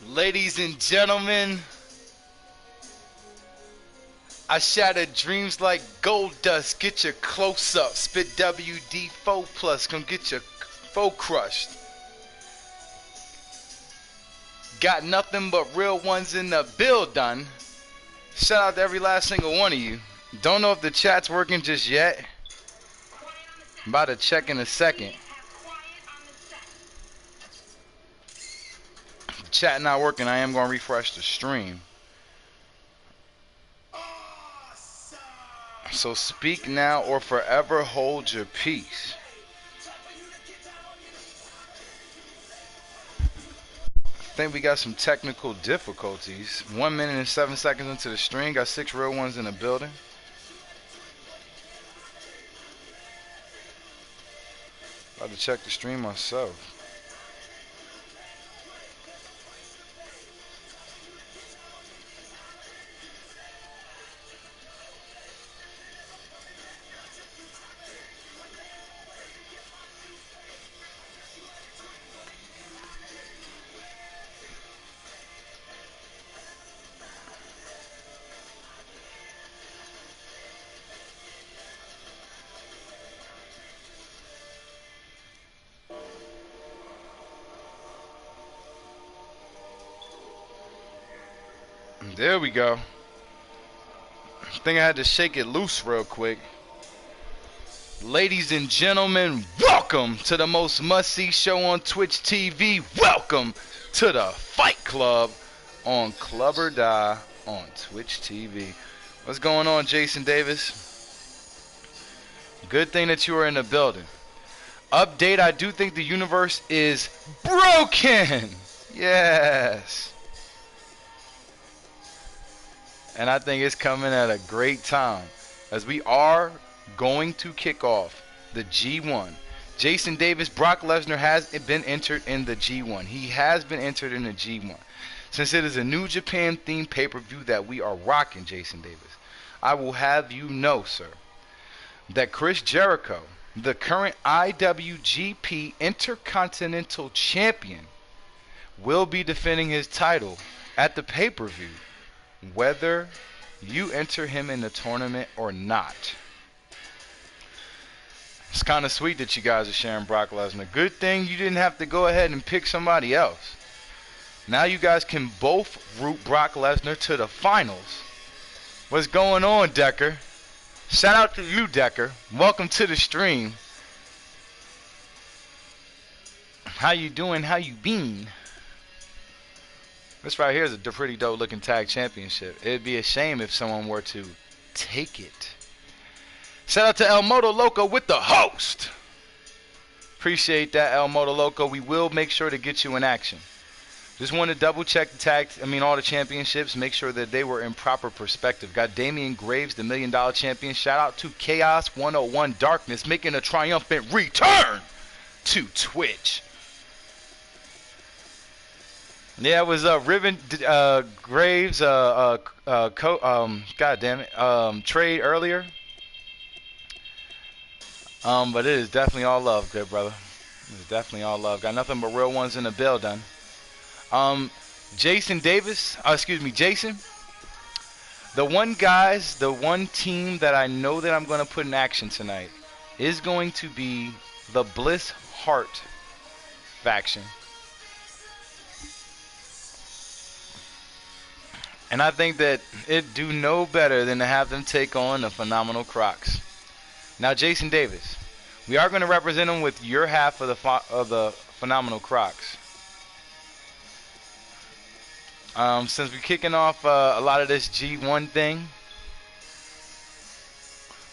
Ladies and gentlemen, I shatter dreams like gold dust. Get your close up. Spit WD4 plus. Come get your foe crushed. Got nothing but real ones in the building. Shout out to every last single one of you. Don't know if the chat's working just yet. I'm about to check in a second. If the chat not working, I am going to refresh the stream. So speak now or forever hold your peace. I think we got some technical difficulties. 1 minute and 7 seconds into the stream. Got 6 real ones in the building. About to check the stream myself. There we go. I think I had to shake it loose real quick. Ladies and gentlemen, welcome to the most must-see show on Twitch TV. Welcome to the Fight Club on Club or Die on Twitch TV. What's going on, Jason Davis? Good thing that you are in the building. Update, I do think the universe is broken. Yes. And I think it's coming at a great time as we are going to kick off the G1. Jason Davis, Brock Lesnar has been entered in the G1. He has been entered in the G1. Since it is a New Japan themed pay-per-view that we are rocking, Jason Davis, I will have you know, sir, that Chris Jericho, the current IWGP Intercontinental Champion, will be defending his title at the pay-per-view, whether you enter him in the tournament or not. It's kind of sweet that you guys are sharing Brock Lesnar. Good thing you didn't have to go ahead and pick somebody else. Now you guys can both root Brock Lesnar to the finals. What's going on, Decker? Shout out to you, Decker. Welcome to the stream. How you doing? How you been? This right here is a pretty dope looking tag championship. It'd be a shame if someone were to take it. Shout out to El Moto Loco with the host. Appreciate that, El Moto Loco. We will make sure to get you in action. Just want to double check all the championships. Make sure that they were in proper perspective. Got Damian Graves, the $1 Million Champion. Shout out to Chaos 101 Darkness making a triumphant return to Twitch. Yeah, it was Riven Graves god damn it, trade earlier. But it is definitely all love, good brother. It is definitely all love. Got nothing but real ones in the building. Jason Davis, Jason. The one team that I know that I'm going to put in action tonight is going to be the Bliss Heart faction. And I think that it'd do no better than to have them take on the Phenomenal Crocs. Now, Jason Davis, we are going to represent them with your half of the Phenomenal Crocs. Since we're kicking off a lot of this G1 thing.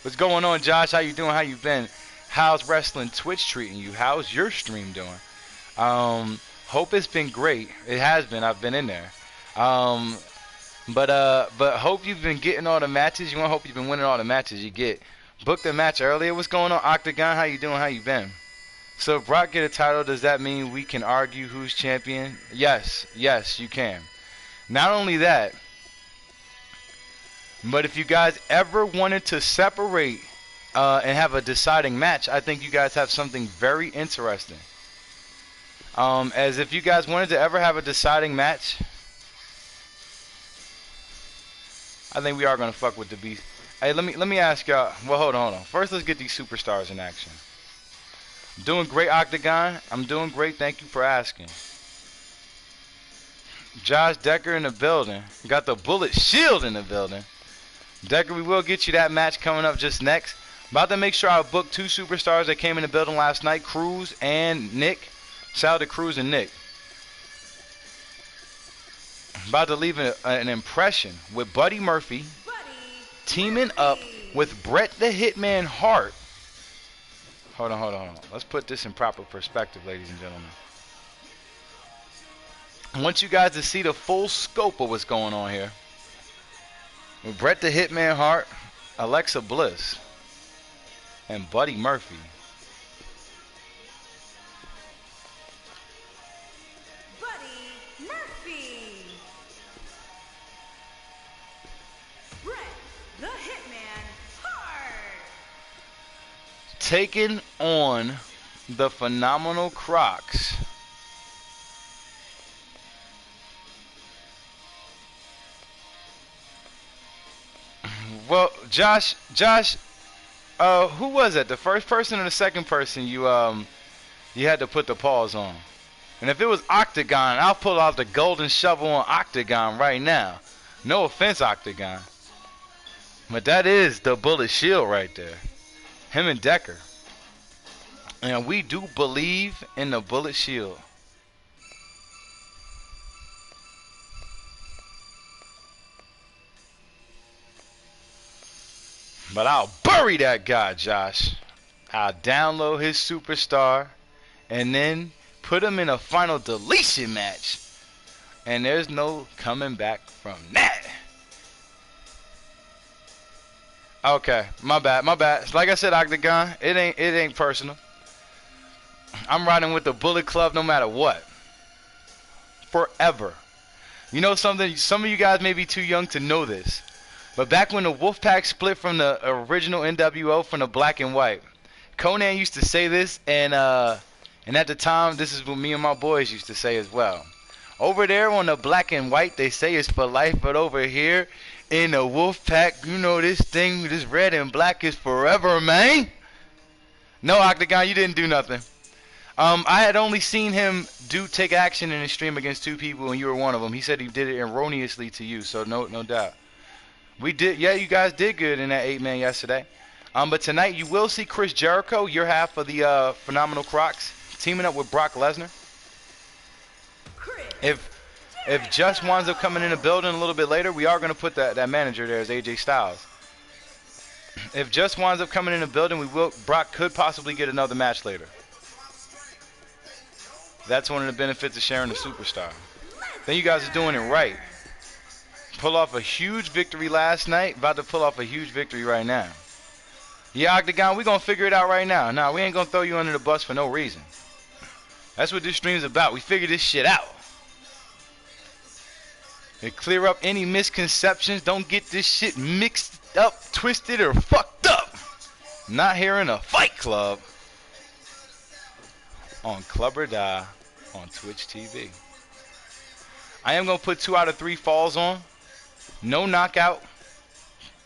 What's going on, Josh? How you doing? How you been? How's Wrestling Twitch treating you? How's your stream doing? Hope it's been great. It has been. I've been in there. But hope you've been getting all the matches. You want to hope you've been winning all the matches you get. Booked a match earlier. What's going on, Octagon? How you doing? How you been? So if Brock get a title, does that mean we can argue who's champion? Yes, you can. Not only that, but if you guys ever wanted to separate and have a deciding match, I think you guys have something very interesting. As if you guys wanted to ever have a deciding match, I think we are gonna fuck with the beast. Hey, let me ask y'all. Well, hold on. First, let's get these superstars in action. I'm doing great, Octagon. I'm doing great. Thank you for asking. Josh Decker in the building. Got the Bullet Shield in the building. Decker, we will get you that match coming up just next. About to make sure I book 2 superstars that came in the building last night, Cruz and Nick. Shout out to Cruz and Nick. About to leave an impression with Buddy Murphy teaming up with Bret the Hitman Hart. Hold on. Let's put this in proper perspective, ladies and gentlemen. I want you guys to see the full scope of what's going on here. With Bret the Hitman Hart, Alexa Bliss, and Buddy Murphy. Buddy Murphy. Bret the Hitman Hart. Taking on the Phenomenal Crocs. Well, Josh, who was it? The first person or the second person you had to put the pause on? And if it was Octagon, I'll pull out the golden shovel on Octagon right now. No offense, Octagon, but that is the Bullet Shield right there. Him and Decker. And we do believe in the Bullet Shield. But I'll bury that guy, Josh. I'll download his superstar and then put him in a final deletion match. And there's no coming back from that. Okay, my bad. Like I said, Octagon, it ain't personal. I'm riding with the Bullet Club no matter what. Forever. You know something? Some of you guys may be too young to know this. But back when the Wolfpack split from the original NWO from the Black and White, Conan used to say this, and at the time, this is what me and my boys used to say as well. Over there on the Black and White, they say it's for life, but over here in the Wolfpack, you know this thing, this red and black is forever, man. No, Octagon, you didn't do nothing. I had only seen him take action in his stream against 2 people, and you were one of them. He said he did it erroneously to you, so no doubt. We did, yeah, you guys did good in that 8-man yesterday. But tonight you will see Chris Jericho, your half of the Phenomenal Crocs, teaming up with Brock Lesnar. If Just winds up coming in the building a little bit later, we are going to put that manager there as AJ Styles. If Just winds up coming in the building, Brock could possibly get another match later. That's one of the benefits of sharing a superstar. Then you guys are doing it right. Pull off a huge victory last night. About to pull off a huge victory right now. Yeah, Octagon, we're going to figure it out right now. Nah, we ain't going to throw you under the bus for no reason. That's what this stream's about. We figure this shit out. And clear up any misconceptions. Don't get this shit mixed up, twisted, or fucked up. Not here in a Fight Club. On Club or Die on Twitch TV. I am going to put 2 out of 3 falls on. No knockout.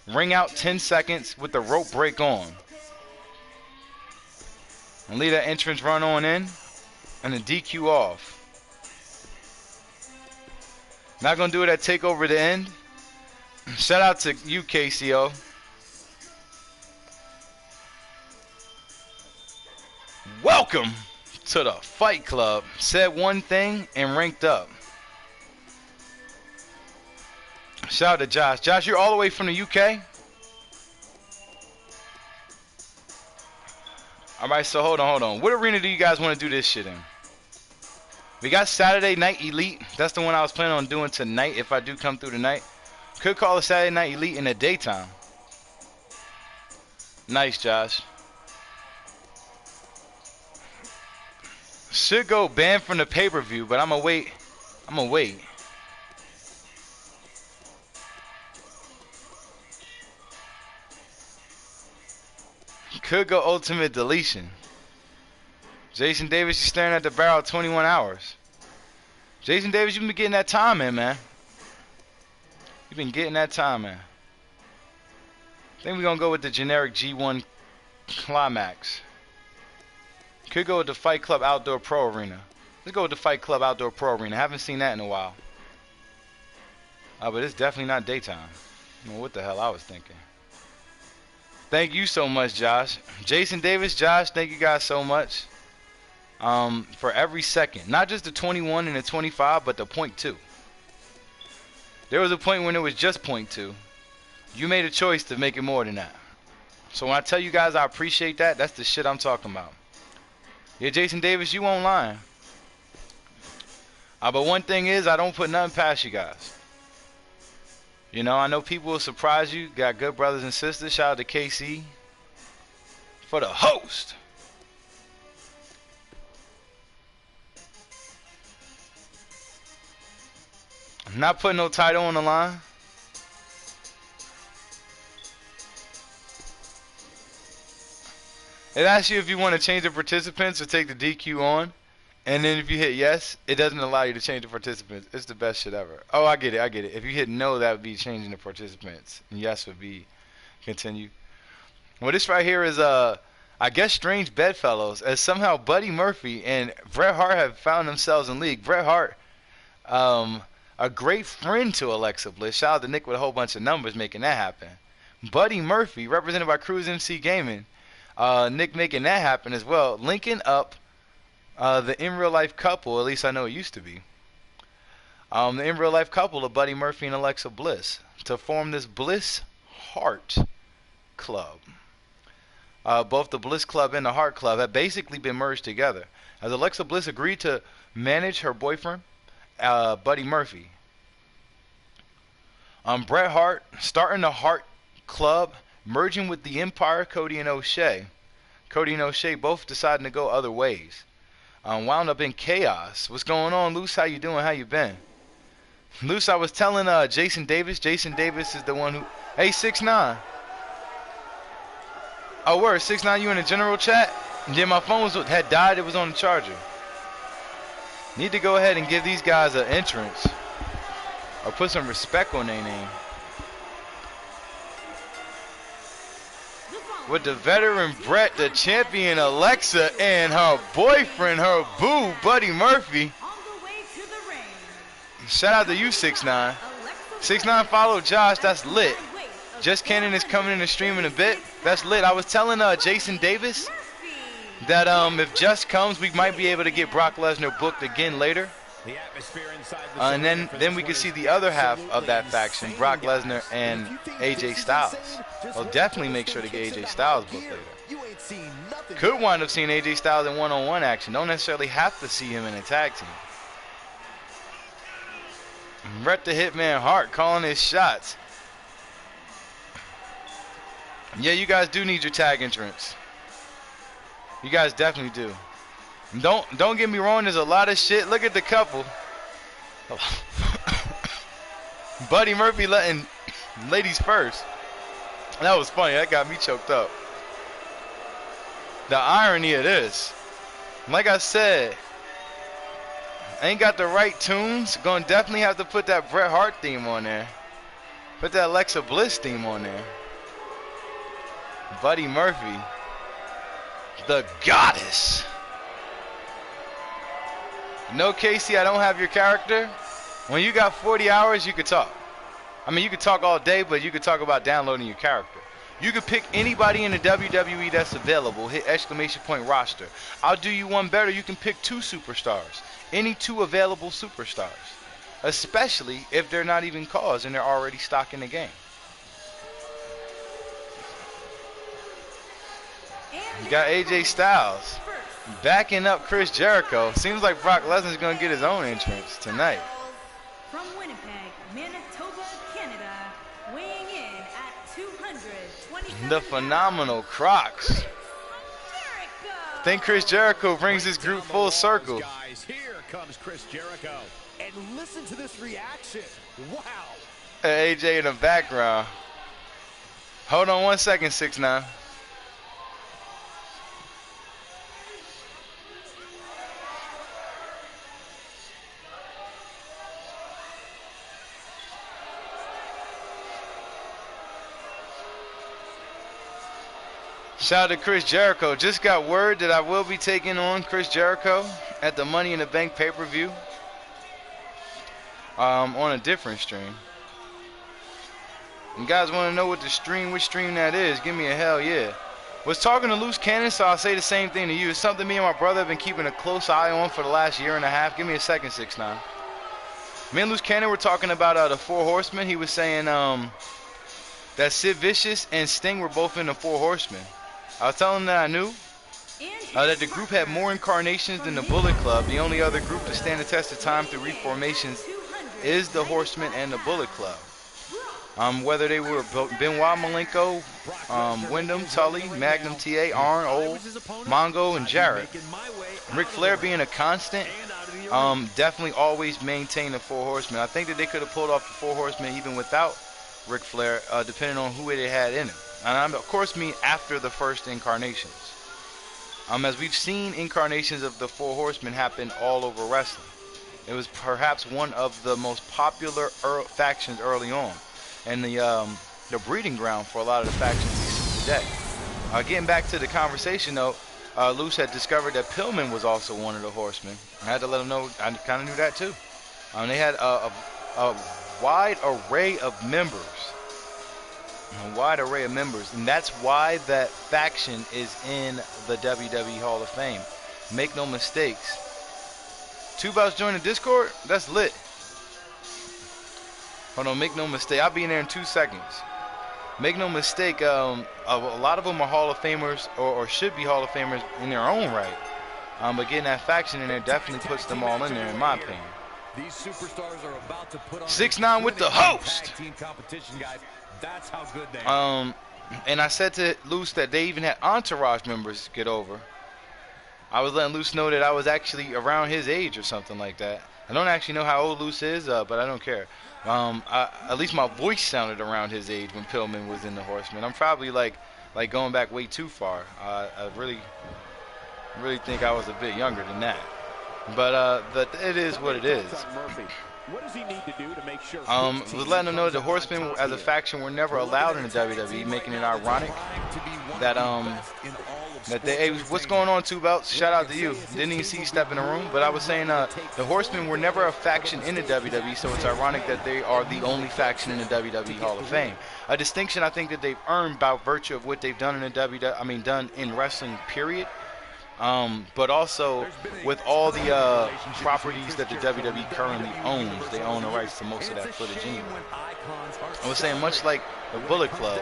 Ring out 10 seconds with the rope break on. And leave that entrance run on in. And the DQ off. Not going to do it at TakeOver the end. Shout out to you, KCO. Welcome to the Fight Club. Said one thing and ranked up. Shout out to Josh. Josh, you're all the way from the UK? Alright, so hold on. What arena do you guys want to do this shit in? We got Saturday Night Elite. That's the one I was planning on doing tonight if I do come through tonight. Could call it Saturday Night Elite in the daytime. Nice, Josh. Should go banned from the pay-per-view, but I'm gonna wait. Could go ultimate deletion. Jason Davis, you're staring at the barrel 21 hours. Jason Davis, you've been getting that time in, man. You've been getting that time in. I think we're going to go with the generic G1 Climax. Could go with the Fight Club Outdoor Pro Arena. Let's go with the Fight Club Outdoor Pro Arena. Haven't seen that in a while. But it's definitely not daytime. I don't know what the hell I was thinking. Thank you so much, Josh. Jason Davis, Josh, thank you guys so much. For every second. Not just the 21 and the 25, but the .2. There was a point when it was just .2. You made a choice to make it more than that. So when I tell you guys I appreciate that, that's the shit I'm talking about. Yeah, Jason Davis, you won't lie. But one thing is, I don't put nothing past you guys. You know, I know people will surprise you. Got good brothers and sisters. Shout out to KC for the host. I'm not putting no title on the line. It asks you if you want to change the participants or take the DQ on. And then if you hit yes, it doesn't allow you to change the participants. It's the best shit ever. Oh, I get it. I get it. If you hit no, that would be changing the participants. And yes would be continue. Well, this right here is, I guess, Strange Bedfellows. As somehow Buddy Murphy and Bret Hart have found themselves in league. Bret Hart, a great friend to Alexa Bliss. Shout out to Nick with a whole bunch of numbers making that happen. Buddy Murphy, represented by Cruise MC Gaming. Nick making that happen as well. Linking up the in real life couple, at least I know it used to be. The in real life couple of Buddy Murphy and Alexa Bliss to form this Bliss Heart Club. Both the Bliss Club and the Heart Club have basically been merged together. As Alexa Bliss agreed to manage her boyfriend, Buddy Murphy. Bret Hart starting the Heart Club, merging with the Empire, Cody and O'Shea. Cody and O'Shea both deciding to go other ways. Wound up in chaos. What's going on, Luce? How you doing? How you been? Luce, I was telling Jason Davis. Jason Davis is the one who... Hey, 6ix9ine. Oh, word. 6ix9ine, you in the general chat? Yeah, my phone had died. It was on the charger. Need to go ahead and give these guys an entrance. Or put some respect on their name. With the veteran Bret, the champion Alexa, and her boyfriend, her boo, Buddy Murphy. Shout out to you, 6ix9ine. 6ix9ine follow Josh, that's lit. Just Cannon is coming in the stream in a bit. That's lit. I was telling Jason Davis that if Just comes, we might be able to get Brock Lesnar booked again later. And then we can see the other half of that faction, Brock Lesnar and AJ Styles. I'll definitely make sure to get AJ Styles booked later. Could wind up seeing AJ Styles in one-on-one action. Don't necessarily have to see him in a tag team. Bret the Hitman Hart calling his shots. Yeah, you guys do need your tag entrance. You guys definitely do. Don't get me wrong, there's a lot of shit. Look at the couple. Buddy Murphy letting ladies first. That was funny. That got me choked up. The irony of this. Like I said, ain't got the right tunes. Gonna definitely have to put that Bret Hart theme on there. Put that Alexa Bliss theme on there. Buddy Murphy. The goddess. No, Casey, I don't have your character. When you got 40 hours, you could talk. I mean, you could talk all day, but you could talk about downloading your character. You could pick anybody in the WWE that's available. Hit ! roster. I'll do you one better. You can pick 2 superstars. Any 2 available superstars. Especially if they're not even cause and they're already stock in the game. You got AJ Styles backing up Chris Jericho. Seems like Brock Lesnar's going to get his own entrance tonight. From Winnipeg, Manitoba, Canada, weighing in at 227 The phenomenal Crocs. Jericho. I think Chris Jericho brings this group full circle. Guys, here comes Chris Jericho. And listen to this reaction. Wow. AJ in the background. Hold on one second, 6ix9ine. Shout out to Chris Jericho. Just got word that I will be taking on Chris Jericho at the Money in the Bank pay-per-view on a different stream. You guys want to know which stream that is? Give me a hell yeah. Was talking to Loose Cannon, so I'll say the same thing to you. It's something me and my brother have been keeping a close eye on for the last year and a half. Give me a second, 6ix9ine. Me and Loose Cannon were talking about the Four Horsemen. He was saying that Sid Vicious and Sting were both in the Four Horsemen. I was telling him that I knew that the group had more incarnations than the Bullet Club. The only other group to stand the test of time through reformations is the Horsemen and the Bullet Club. Whether they were Benoit Malenko, Wyndham, Tully, Magnum TA, Arn, Ole, Mongo, and Jarrett. Ric Flair being a constant, definitely always maintained the Four Horsemen. I think that they could have pulled off the Four Horsemen even without Ric Flair, depending on who they had in it. And I, of course, mean after the first incarnations. As we've seen incarnations of the Four Horsemen happen all over wrestling. It was perhaps one of the most popular factions early on. And the breeding ground for a lot of the factions we see today. Getting back to the conversation though, Luce had discovered that Pillman was also one of the Horsemen. I had to let him know. I kind of knew that too. They had a wide array of members. And that's why that faction is in the WWE Hall of Fame. Make no mistakes. Two Belts join the Discord? That's lit. Hold on, make no mistake. I'll be in there in 2 seconds. Make no mistake, a lot of them are Hall of Famers or should be Hall of Famers in their own right. But getting that faction in there definitely puts them all in there, in my opinion. These superstars are about to put on 6ix9ine with the host. That's how good they are. And I said to Luce that they even had entourage members get over. I was letting Luce know that I was actually around his age or something like that. I don't actually know how old Luce is, but I don't care. At least my voice sounded around his age when Pillman was in the Horsemen. I'm probably like going back way too far. I really think I was a bit younger than that. But it is what it is. What does he need to do to make sure was letting them know that the Horsemen as a faction were never allowed in the WWE, making it ironic that hey, what's going on, Two Belts? Shout out to you. Didn't even see you step in the room, but I was saying the Horsemen were never a faction in the WWE, so it's ironic that they are the only faction in the WWE Hall of Fame. A distinction I think that they've earned by virtue of what they've done in the done in wrestling, period. But also with all the properties that the WWE currently owns, they own the rights to most of that footage anyway. I was saying much like the Bullet Club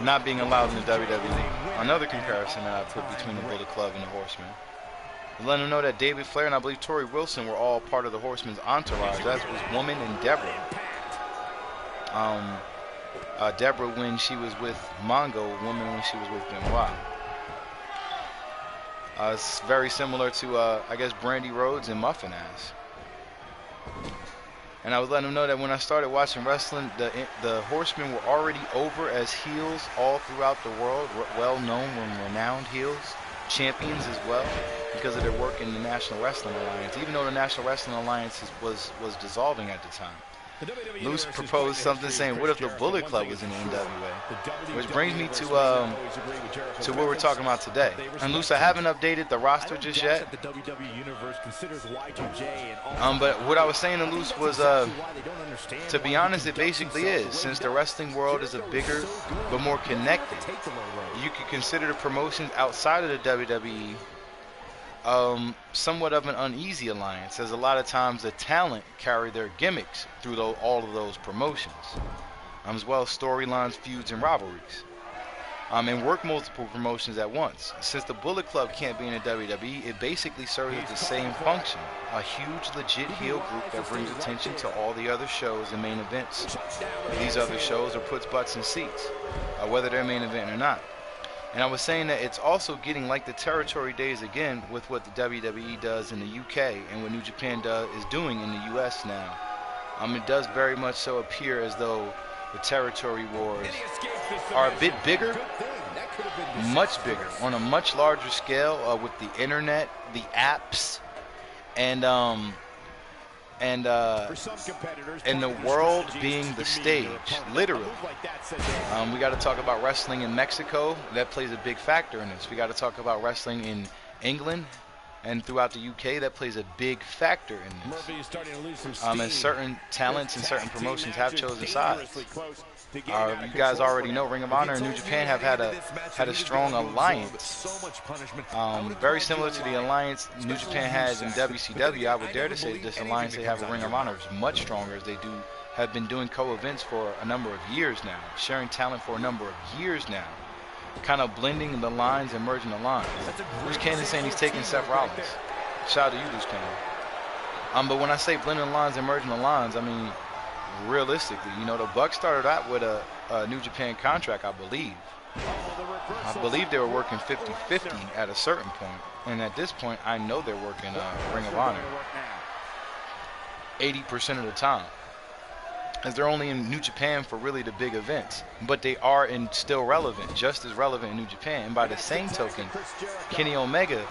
not being allowed in the WWE. Another comparison that I put between the Bullet Club and the Horsemen. Letting them know that David Flair and I believe Tori Wilson were all part of the Horsemen's entourage, as was Woman and Deborah. Deborah when she was with Mongo, Woman when she was with Benoit. It's very similar to, I guess, Brandy Rhodes and Muffin Ass. And I was letting them know that when I started watching wrestling, the Horsemen were already over as heels all throughout the world, well-known and renowned heels, champions as well, because of their work in the National Wrestling Alliance, even though the National Wrestling Alliance was dissolving at the time. Luce proposed something saying, what if the Bullet Club was in the NWA? Which brings me to what we're talking about today. And Luce, I haven't updated the roster just yet. But what I was saying to Luce was, to be honest, it basically is. Since the wrestling world is a bigger but more connected, you could consider the promotions outside of the WWE somewhat of an uneasy alliance, as a lot of times the talent carry their gimmicks through all of those promotions, as well as storylines, feuds, and rivalries, and work multiple promotions at once. Since the Bullet Club can't be in the WWE, it basically serves as the same function, a huge legit heel group that brings attention to all the other shows and main events. These other shows or puts butts in seats, whether they're main event or not. And I was saying that it's also getting like the territory days again with what the WWE does in the UK and what New Japan is doing in the US now. It does very much so appear as though the territory wars are a bit bigger, much bigger, on a much larger scale with the internet, the apps, and And For some competitors, in the world being the stage, literally. We got to talk about wrestling in Mexico. That plays a big factor in this. We got to talk about wrestling in England and throughout the UK. That plays a big factor in this. And certain talents and certain promotions have chosen sides. You guys already know Ring of Honor and New Japan have had a strong alliance. Very similar to the alliance New Japan has in WCW. I would dare to say that this alliance they have with Ring of Honor is much stronger, as they have been doing co-events for a number of years now, sharing talent for a number of years now, kind of blending the lines and merging the lines. Loose Cannon saying he's taking Seth Rollins. Shout out to you, Loose Cannon. But when I say blending the lines and merging the lines, I mean realistically, you know, the Bucks started out with a New Japan contract, I believe. I believe they were working 50-50 at a certain point, and at this point, I know they're working Ring of Honor 80% of the time, as they're only in New Japan for really the big events, but they are still relevant, just as relevant in New Japan. And by the same token, Kenny Omega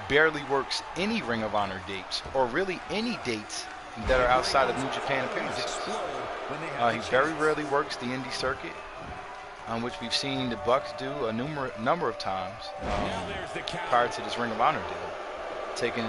barely works any Ring of Honor dates, or really any dates that are outside of New Japan appearances. He very rarely works the indie circuit, which we've seen the Bucks do a number of times prior to this Ring of Honor deal. Taking.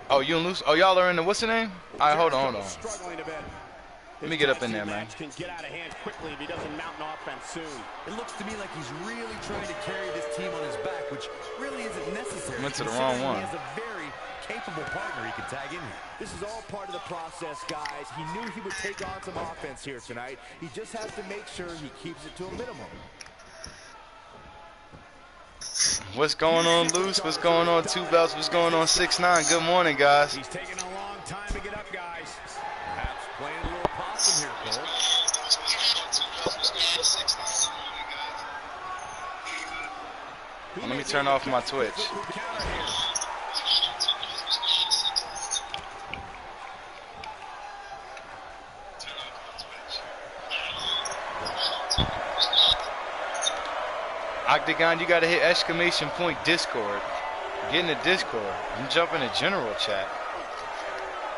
Oh, you and Luce? Oh, y'all are in the what's the name? All right, hold on. Let me get up in there, man. Can get out of hand quickly if he doesn't mount an offense soon. It looks to me like he's really trying to carry this team on his back, which really isn't necessary. Went to the wrong one. He has a very capable partner he can tag in here. This is all part of the process, guys. He knew he would take on some offense here tonight. He just has to make sure he keeps it to a minimum. What's going on, Luce? What's going on, Two Belts? What's going on, 6ix9ine? Good morning, guys. He's taking a long time to get up, guys. Perhaps playing a little possum here, Cole. Let me turn off my Twitch. Octagon, you gotta hit !point Discord. Get in the Discord. I'm jumping to general chat.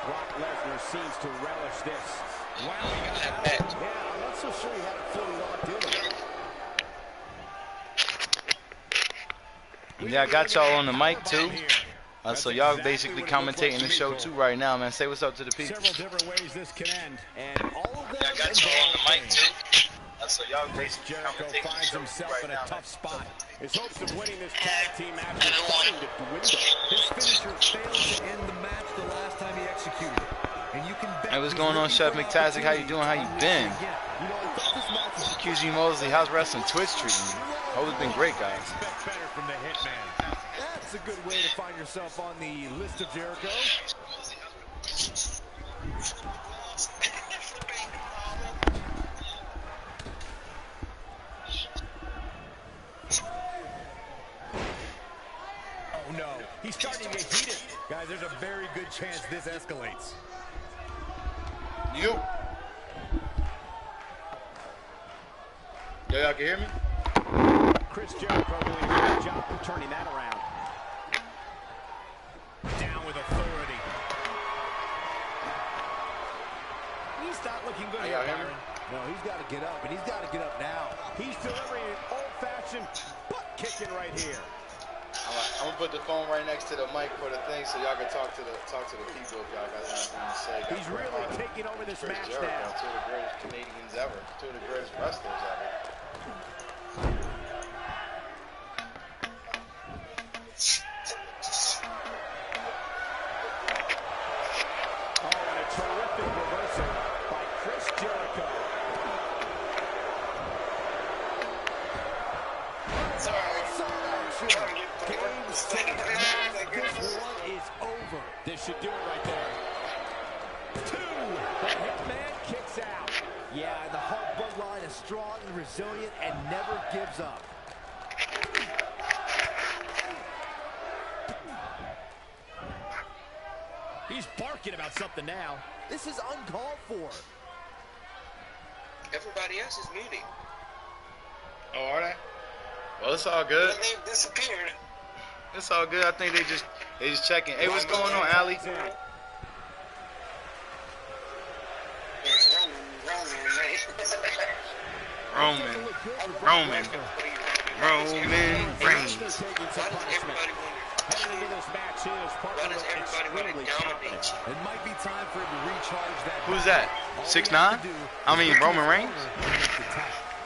Brock Lesnar seems to relish this. Wow, yeah, I'm not so sure he had it fully locked in. Yeah, I got y'all on the mic too. So y'all basically commentating the show too right now, man. Say what's up to the people. Several different ways this can end, and all of them. Yeah, I got y'all on the mic too. So y'all basically Jericho finds himself in a tough spot. His hopes of winning this tag team match are starting to dwindle. His finisher failed to end the match the last time he executed it. And you can bet. Hey, what's going on, Chef McTazic? How you doing? How you been? QG Mosley, how's wrestling Twitch treating you? Always been great, guys. Better from the Hitman. That's a good way to find yourself on the list of Jericho. Oh no, he's starting to get heated. Guys, there's a very good chance this escalates. You. Y'all can hear me? Chris Jericho doing a good job of turning that around. Down with authority. He's not looking good here, Byron. No, he's got to get up, and he's got to get up now. He's delivering an old-fashioned butt kicking right here. I'm gonna put the phone right next to the mic for the thing, so y'all can talk to the people if y'all got anything to say. He's really taking over this match Jericho, now. two of the greatest Canadians ever, two of the greatest wrestlers ever. Oh, and a terrific reversal by Chris Jericho. Game, set, match. This one is over. This should do it right there. 2. The Hitman kicks out. Yeah, and the Hulk bloodline is strong and resilient and never gives up. He's barking about something now. This is uncalled for. Everybody else is muting. Oh, are they? Well, it's all good. They've disappeared. It's all good. I think They just checking. Hey, what's going on, Allie? Roman Reigns. Who's that? 6'9"? I mean, Roman Reigns?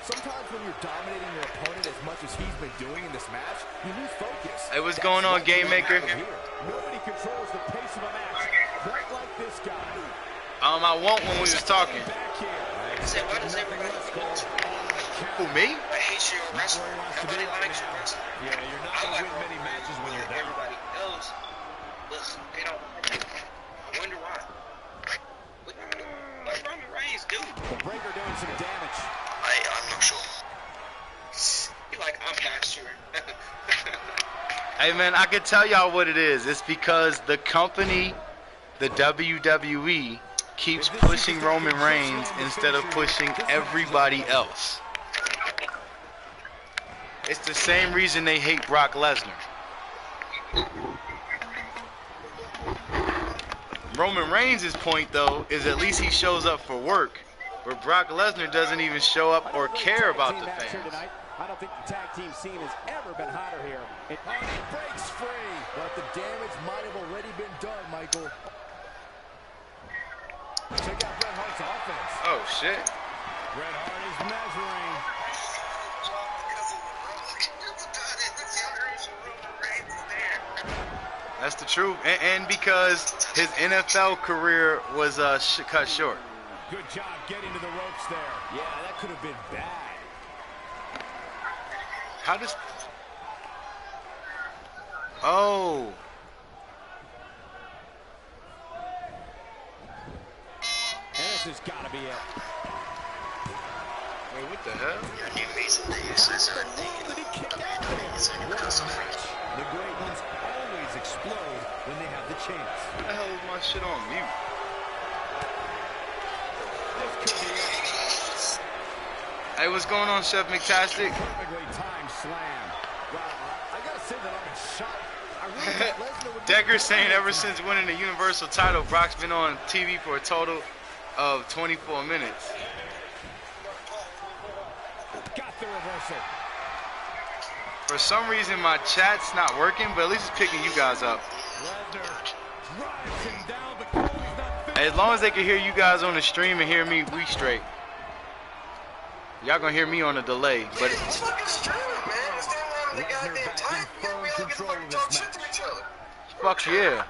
Sometimes when you're dominating your opponent as much as he's been doing in this match, you lose focus. Hey, what's going on, Game Maker? Nobody controls the pace of a match quite like this guy. I won't when we was talking. Why does everybody Who, me? I hate you wrestling. Nobody likes you wrestling. Yeah, you're not going to win many matches when you're down. Everybody else, listen, they don't. I wonder why. What Roman Reigns do? The Breaker doing some damage. I'm not sure. You're like, I'm not sure. Hey, man, I can tell y'all what it is. It's because the company, the WWE, keeps pushing Roman Reigns instead of pushing everybody else. It's the same reason they hate Brock Lesnar. Roman Reigns' point, though, is at least he shows up for work, where Brock Lesnar doesn't even show up or care about the fans. I don't think the tag team scene has ever been hotter here. It breaks free, but the damage might have already been done, Michael. Check out Bret Hart's offense. Oh, shit. Bret Hart is measuring. That's the truth. And because his NFL career was cut short. Good job getting to the ropes there. Yeah, that could have been bad. How does... Oh. And this has got to be it. Wait, what the hell? He made some things. That's what I think. The great ones always explode when they have the chance. What the hell is my shit on mute? This could be it. Hey, what's going on, Chef McTastic? Perfectly timed slam. Wow, I gotta say that I'm in shock. I really thought Lesnar would Decker saying ever since winning the Universal title, Brock's been on TV for a total of 24 minutes. got the reversal. For some reason, my chat's not working, but at least it's picking you guys up. Lesnar drives him down, but Cody's not finished. As long as they can hear you guys on the stream and hear me, we straight. Y'all gonna hear me on a delay, but it's fucking streaming, man. It's still on the goddamn time. We all get to fucking talk shit to each other. fuck yeah.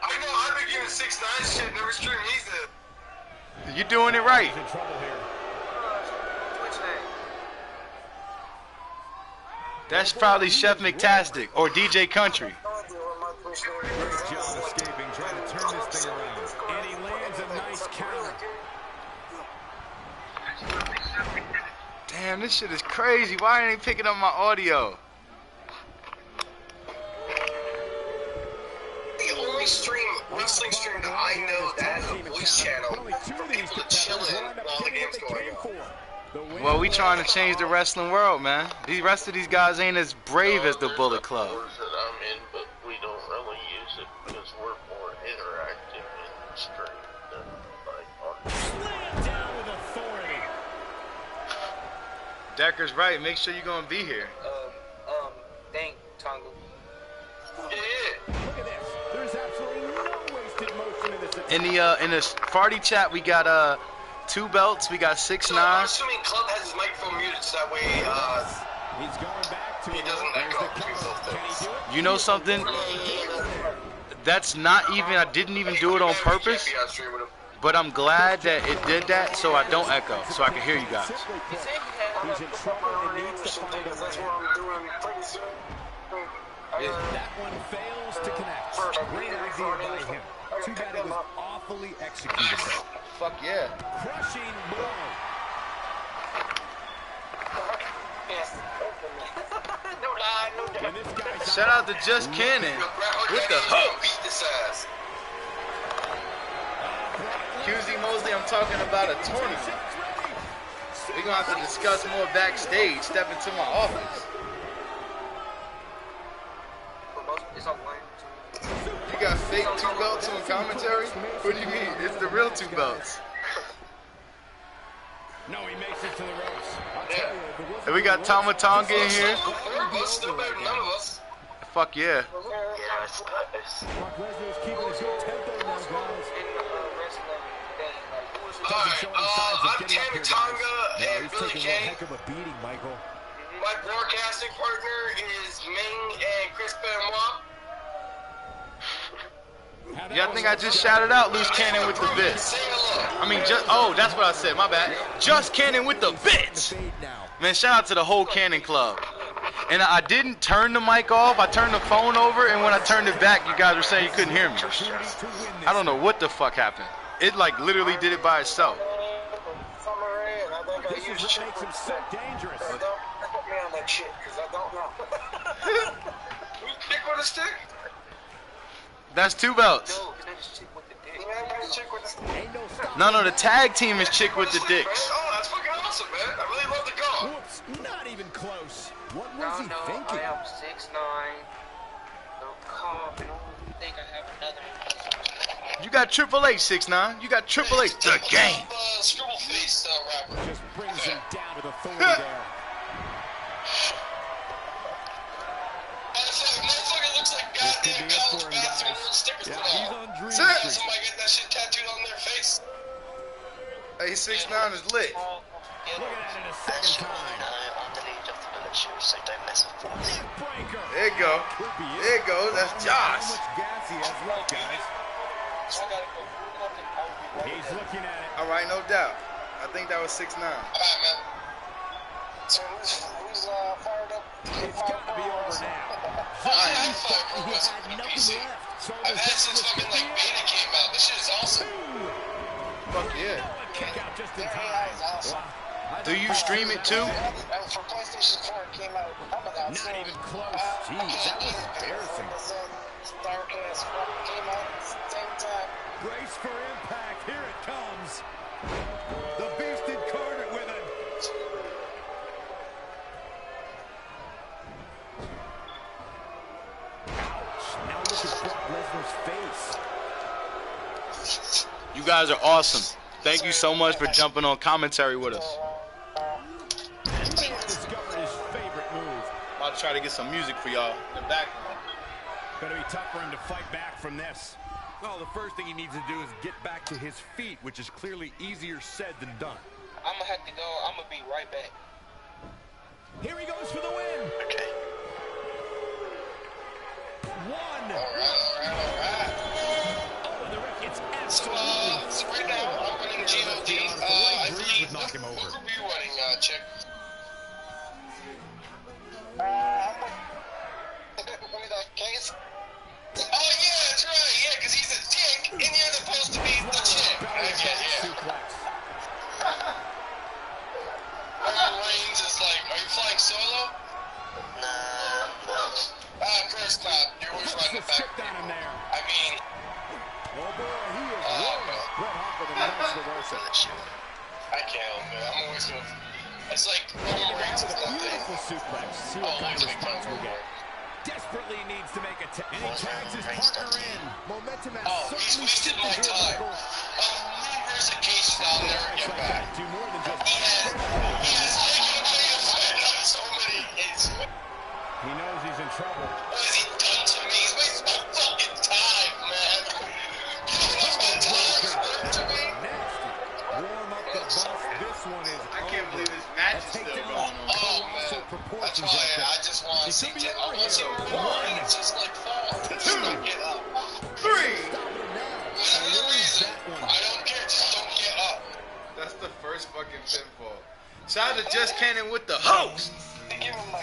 I know, I've been giving 6ix9ine shit, never stream either. You doing it right. He's in trouble here. What's that? That's probably Chef McTastic or DJ Country. Great job escaping, trying to turn this thing around. And he lands a nice counter. Damn, this shit is crazy. Why ain't they picking up my audio? The only wrestling stream that I know that has a voice channel for people to chill in while the game's going on. Well, we trying to change the wrestling world, man. The rest of these guys ain't as brave as the Bullet Club. That I'm in, but we don't really use it because we're more interactive in the stream than like on. Slam down with authority. Decker's right. Make sure you're gonna be here. Thank Tonga. Yeah. Look at this. There's absolutely no wasted motion in this attack. In the party chat, we got 2 belts. We got 6ix9ine. So I'm assuming Club has his microphone muted so that way He's going back to he doesn't echo between both Can he things. do it? You know something? That's not even. I didn't even do it on purpose. But I'm glad that it did that, so I don't echo, so I can hear you guys. He's in trouble and needs to find a way. That one fails to connect. Great idea by him. Too bad it was awfully executed though. Fuck yeah. Crushing blow. And this guy's Shout out to Just Cannon with the hooks. Beat this ass. QZ Mosley, I'm talking about a tournament. We're gonna have to discuss more backstage. Step into my office. You got fake 2 belts on commentary? What do you mean? It's the real 2 belts. No, he makes it to the ropes. And we got Tama Tonga in here. Still better than none of us. Fuck yeah. Yeah, I suppose. Brock Lesnar's keeping his good tempo now, guys. Alright, I'm Tama Tonga and Billy Taking Kay. one heck of a beating, Michael. My broadcasting partner is Ming and Chris Benoit. Yeah, I think I just shouted out Loose Cannon with the bits. Say hello. I mean, oh, that's what I said. My bad. Just Cannon with the bits. Man, shout out to the whole Cannon Club. And I didn't turn the mic off. I turned the phone over, and when I turned it back, you guys were saying you couldn't hear me. I don't know what the fuck happened. It like literally did it by itself. This is what makes him so dangerous. Don't put me on that shit, because I don't know. We kick with a stick? That's 2 belts. No, the tag team is Chick with the Dicks. Oh, that's fucking awesome, man. I really love the go. Whoops, not even close. What was he thinking? I am 6'9". No comp, and I think I have another. You got Triple H 6'9". You got Triple H. The game. Scribble face rapper. Just brings him down with authority there. Motherfucker looks like goddamn college bathroom with stickers put He's on. on Dream Sir. Street. Somebody get that shit tattooed on their face. Hey, 6'9" is lit. Look at that in a second time. On the lead of the bullet shoes, so don't mess with us. Breaker. There you go. There you go. That's How Josh. much gas he has left, guys. He's looking at it. All right, no doubt. I think that was 6'9". Alright, man. So who's fired up? It's got to be over now. I had five pro wrestling on PC. So I've had since fucking like beta came out. This shit is awesome. Fuck yeah. Kick out just in time. Awesome. Do you stream it too? For PlayStation 4 it came out. Not even close. Jeez, that was embarrassing. Starcast came out at the same time. Brace for impact. Here it comes. The Beast incarnate with it. Ouch. Now look at Brock Lesnar's face. You guys are awesome. Thank you so much for jumping on commentary with us. Discovered his favorite move. About to try to get some music for y'all in the background. Gonna be tough for him to fight back from this. Well, the first thing he needs to do is get back to his feet, which is clearly easier said than done. I'm gonna have to go. I'm gonna be right back. Here he goes for the win. Okay. One. Alright. Oh, and the ref gets So, absolutely. so right now I'm running GOD. I believe knock him over. what group are you running, Chick? Case? Oh yeah, that's right. Yeah, because he's a dick, and you're supposed to be the chick. Okay, yeah. Suplex. Reigns is like, are you flying solo? Nah. Of course not. You're always riding the back. Stick down in there. I mean, Oh boy, he is Oh, rolling. man. Bret Hart with a nice reversal. Bullet shoe. I can't help it. I'm always going to... It's like Roman Reigns is nothing. Beautiful suplex. See what kind of response we get. Desperately needs to make a and he tags his partner in. Momentum has Oh, he's certainly wasted my shifted time. here, On numerous occasions, I'll never get Michael. back. Do more than just. He has taken away a fight on so many occasions. He knows he's in trouble. What has he done to me? He's wasted my fucking time, man. He's wasted my time. To me. Nasty. Warm up the bus. This one is. I can't believe this match is still going on. Oh, man. That's why I just want to see... I want to see one. It's just like fall. Just don't get up. 3. Whatever the reason, I don't care. Just don't get up. That's the first fucking pinfall. Shout out to Just Cannon with the host. Give him my...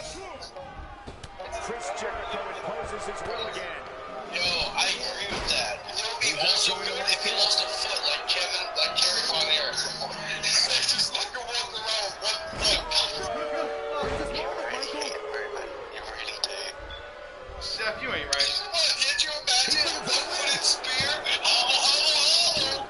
Chris Jericho imposes his will again. Yo, I agree with that. It would be also good if he lost a foot like Kevin, like Kerry Von Erich. Just like you're walking around with one foot. You really get improvement. You really do. Chef, you ain't right. What? Did you imagine a one-footed spear? Hollow.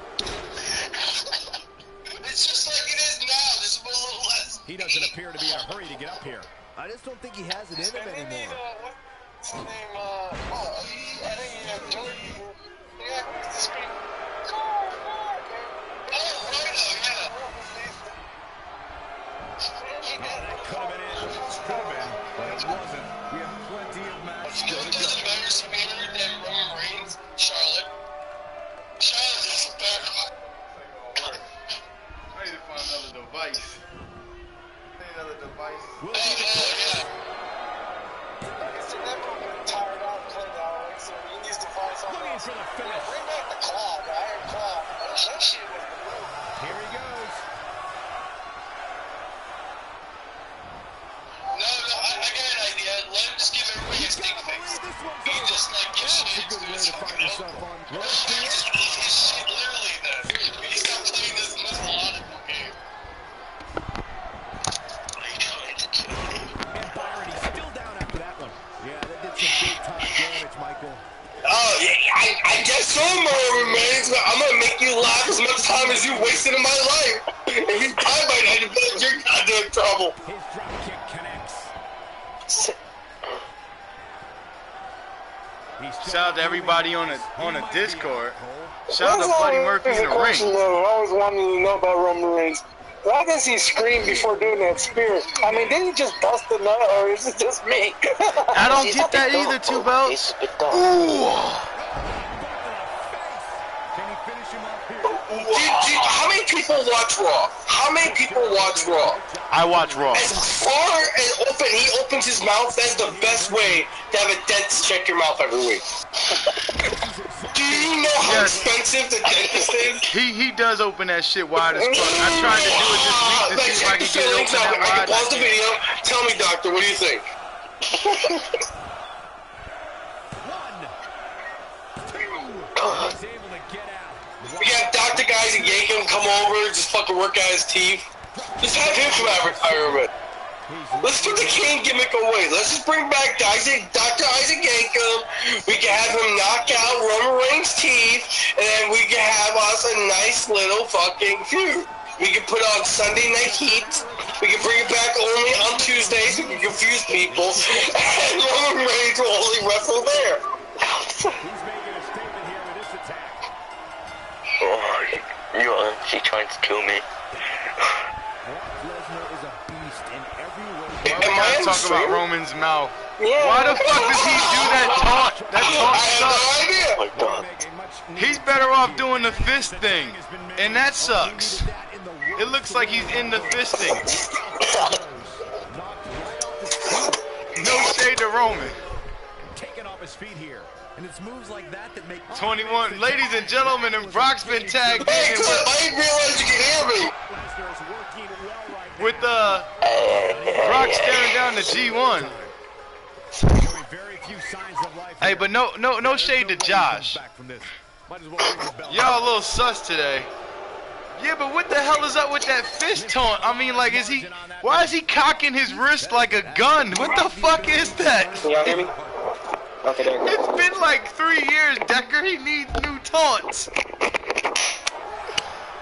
It's just like it is now, just a little less. He doesn't appear to be in a hurry to get up here. I just don't think he has it in him anymore. What's his name? I guess so, Roman Reigns, but I'm gonna make you laugh as much time as you wasted in my life. If you die by that, you're goddamn trouble. His drop kick connects. Shout out to everybody on the Discord. Shout out to Buddy Murphy in the ring. I always wanted to know about Roman Reigns. Why does he scream before doing that spear? I mean, didn't he just bust the nut, or is it just me? I don't get that either, Two Belts. Ooh. How many people watch Raw? How many people watch Raw? I watch Raw. As far as he opens his mouth, that's the best way to have a dentist check your mouth every week. Do you know how expensive the dentist is? He does open that shit wide as fuck. I tried to do it this week to see if I could get it open that wide. Pause the video. Tell me, doctor, what do you think? We got Dr. Guys and Yankum come over, just fucking work out his teeth. Just have him from retirement. Let's put the Kane gimmick away. Let's just bring back Dr. Isaac Yankum. We can have him knock out Roman Reigns' teeth, and then we can have us a nice little fucking feud. We can put on Sunday Night Heat. We can bring it back only on Tuesdays. We can confuse people, and Roman Reigns will only wrestle there. Oh, you are actually trying to kill me. Why we gotta talk about Roman's mouth? Yeah. Why the fuck does he do that taunt? That taunt sucks. Oh my god. He's better off doing the fist thing, and that sucks. It looks like he's in the fisting. No shade to Roman. Taking off his feet here. And it's moves like that that make 21, ladies and gentlemen, and Brock's been tagged Hey, in Clip, I didn't realize you could hear me. with Brock staring down the G1. Hey, but no shade to Josh. Y'all a little sus today. Yeah, but what the hell is up with that fist taunt? I mean, like, why is he cocking his wrist like a gun? What the fuck is that? Can y'all hear me? Okay, there you go. It's been like 3 years, Decker. He needs new taunts.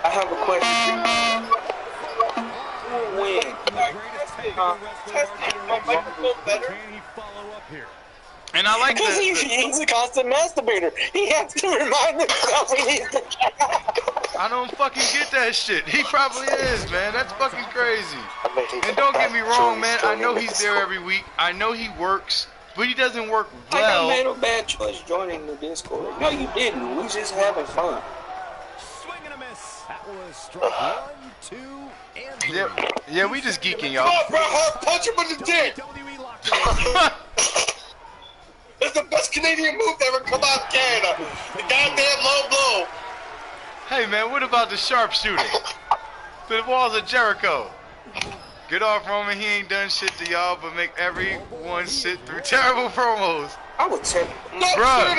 I have a question. Win. And I like because he's a constant masturbator. He has to remind himself he needs to. I don't fucking get that shit. He probably is, man. That's fucking crazy. And don't get me wrong, man. I know he's there every week. I know he works. But he doesn't work well. I made a bad choice joining the Discord. No, you didn't. We just having fun. Swing and a miss. That was strike 1, 2, and 3. Yeah, we just geeking, y'all. Come on, Bret Hart, punch him in the dick. It's the best Canadian move to ever come out of Canada. The goddamn low blow. Hey, man, what about the sharpshooter? To the walls of Jericho. Get off Roman, he ain't done shit to y'all but make everyone sit through terrible promos. I would tell you. Bruh.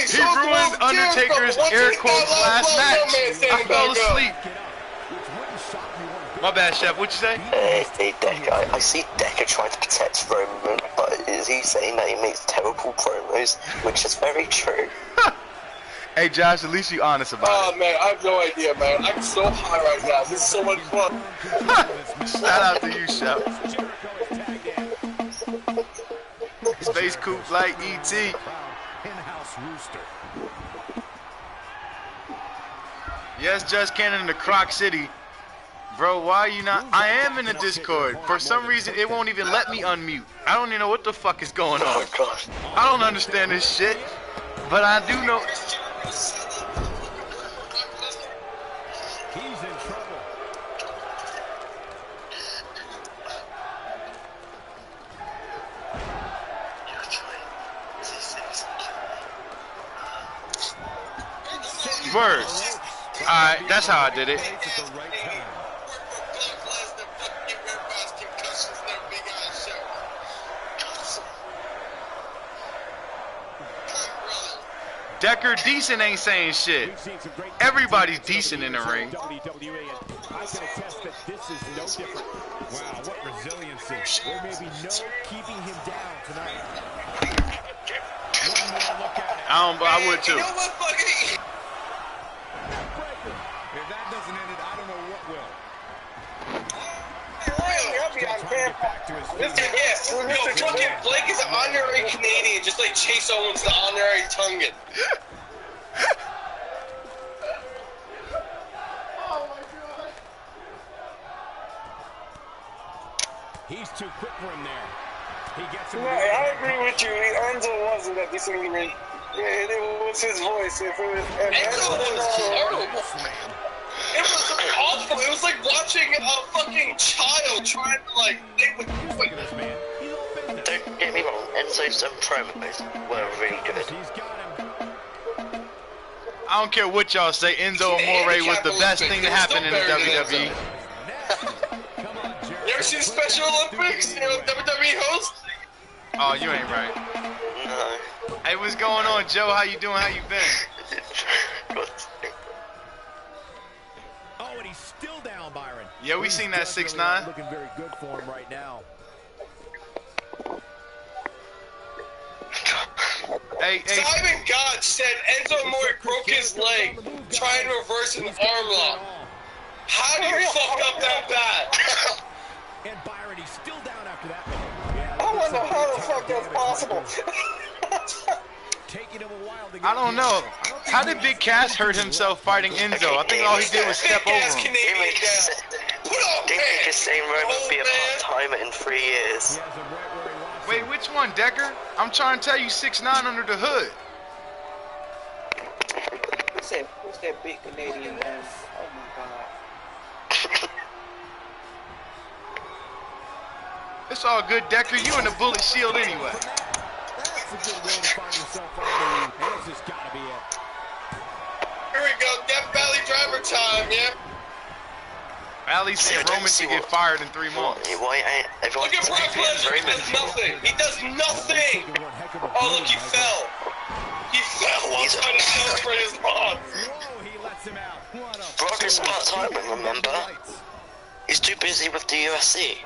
He ruined Undertaker's air quotes last match. I fell asleep. My bad, Chef. What you say? Hey, Decker, I see Decker trying to protect Roman, but is he saying that he makes terrible promos, which is very true. Hey, Josh, at least you honest about it. Oh, man, I have no idea, man. I'm so high right now. This is so much fun. Shout out to you, Chef. Space Coop like E.T. In-house rooster. Yes, Just Cannon in the Croc City. Bro, why are you not? I am in the Discord. For some reason, it won't even let me unmute. I don't even know what the fuck is going on. I don't understand this shit. But I do know. He's in trouble. Word. Alright, that's how I did it. Decker decent ain't saying shit. Everybody's decent in the ring. I can attest that this is no different. Wow, what resiliency. There may be no keeping him down tonight. One more look at it. I would too. You know what, fucking... If that doesn't end it, I don't know what will. I'll be on camera. Yes, yo, fucking Blake is an honorary Canadian, just like Chase Owens the honorary Tongan. He's too quick for him there. He gets him. No, I agree with you. Enzo wasn't at this ring. Yeah, it was his voice. If it was, Enzo was terrible. It was awful. It was like watching a fucking child trying to like think with Don't get me wrong, Enzo's promos were really good. He's got him. I don't care what y'all say. Enzo Amore was the best thing to happen in the WWE. Come on, Jerry. You ever seen Special Olympics? You know, WWE host? Oh, you ain't right. No. Hey, what's going on, Joe? How you doing? How you been? Oh, and he's still down, Byron. Yeah, we seen that 6'9". Looking very good for him right now. Hey, Simon Gotch said Enzo Amore broke his leg trying to reverse an arm lock. How do you fuck up that bad? And Byron, he's still down after that. I wonder how the fuck that's possible. Taking him a while to get I don't know. How did Big Cass hurt himself fighting Enzo? I think all he did was step over him. Canadian down. Put on Didn't he just say Roman Old be a man. part-timer in 3 years? He has him right where he wants Wait, him. which one, Decker? I'm trying to tell you 6'9" under the hood. Who's that big Canadian ass? Oh my god. It's all good, Decker. You in the bullet shield anyway. That's a good way to find yourself on the ring. And this has got to be it. Here we go, Death Valley driver time, yeah? Ali's saying Roman should get fired in 3 months. Why ain't everyone Look at Brock Lesnar, he does nothing. He does nothing. Oh, look, he fell. He fell while trying to celebrate his mom. Whoa, he lets him out. What a Brock is part-timer, remember? He's too busy with the UFC.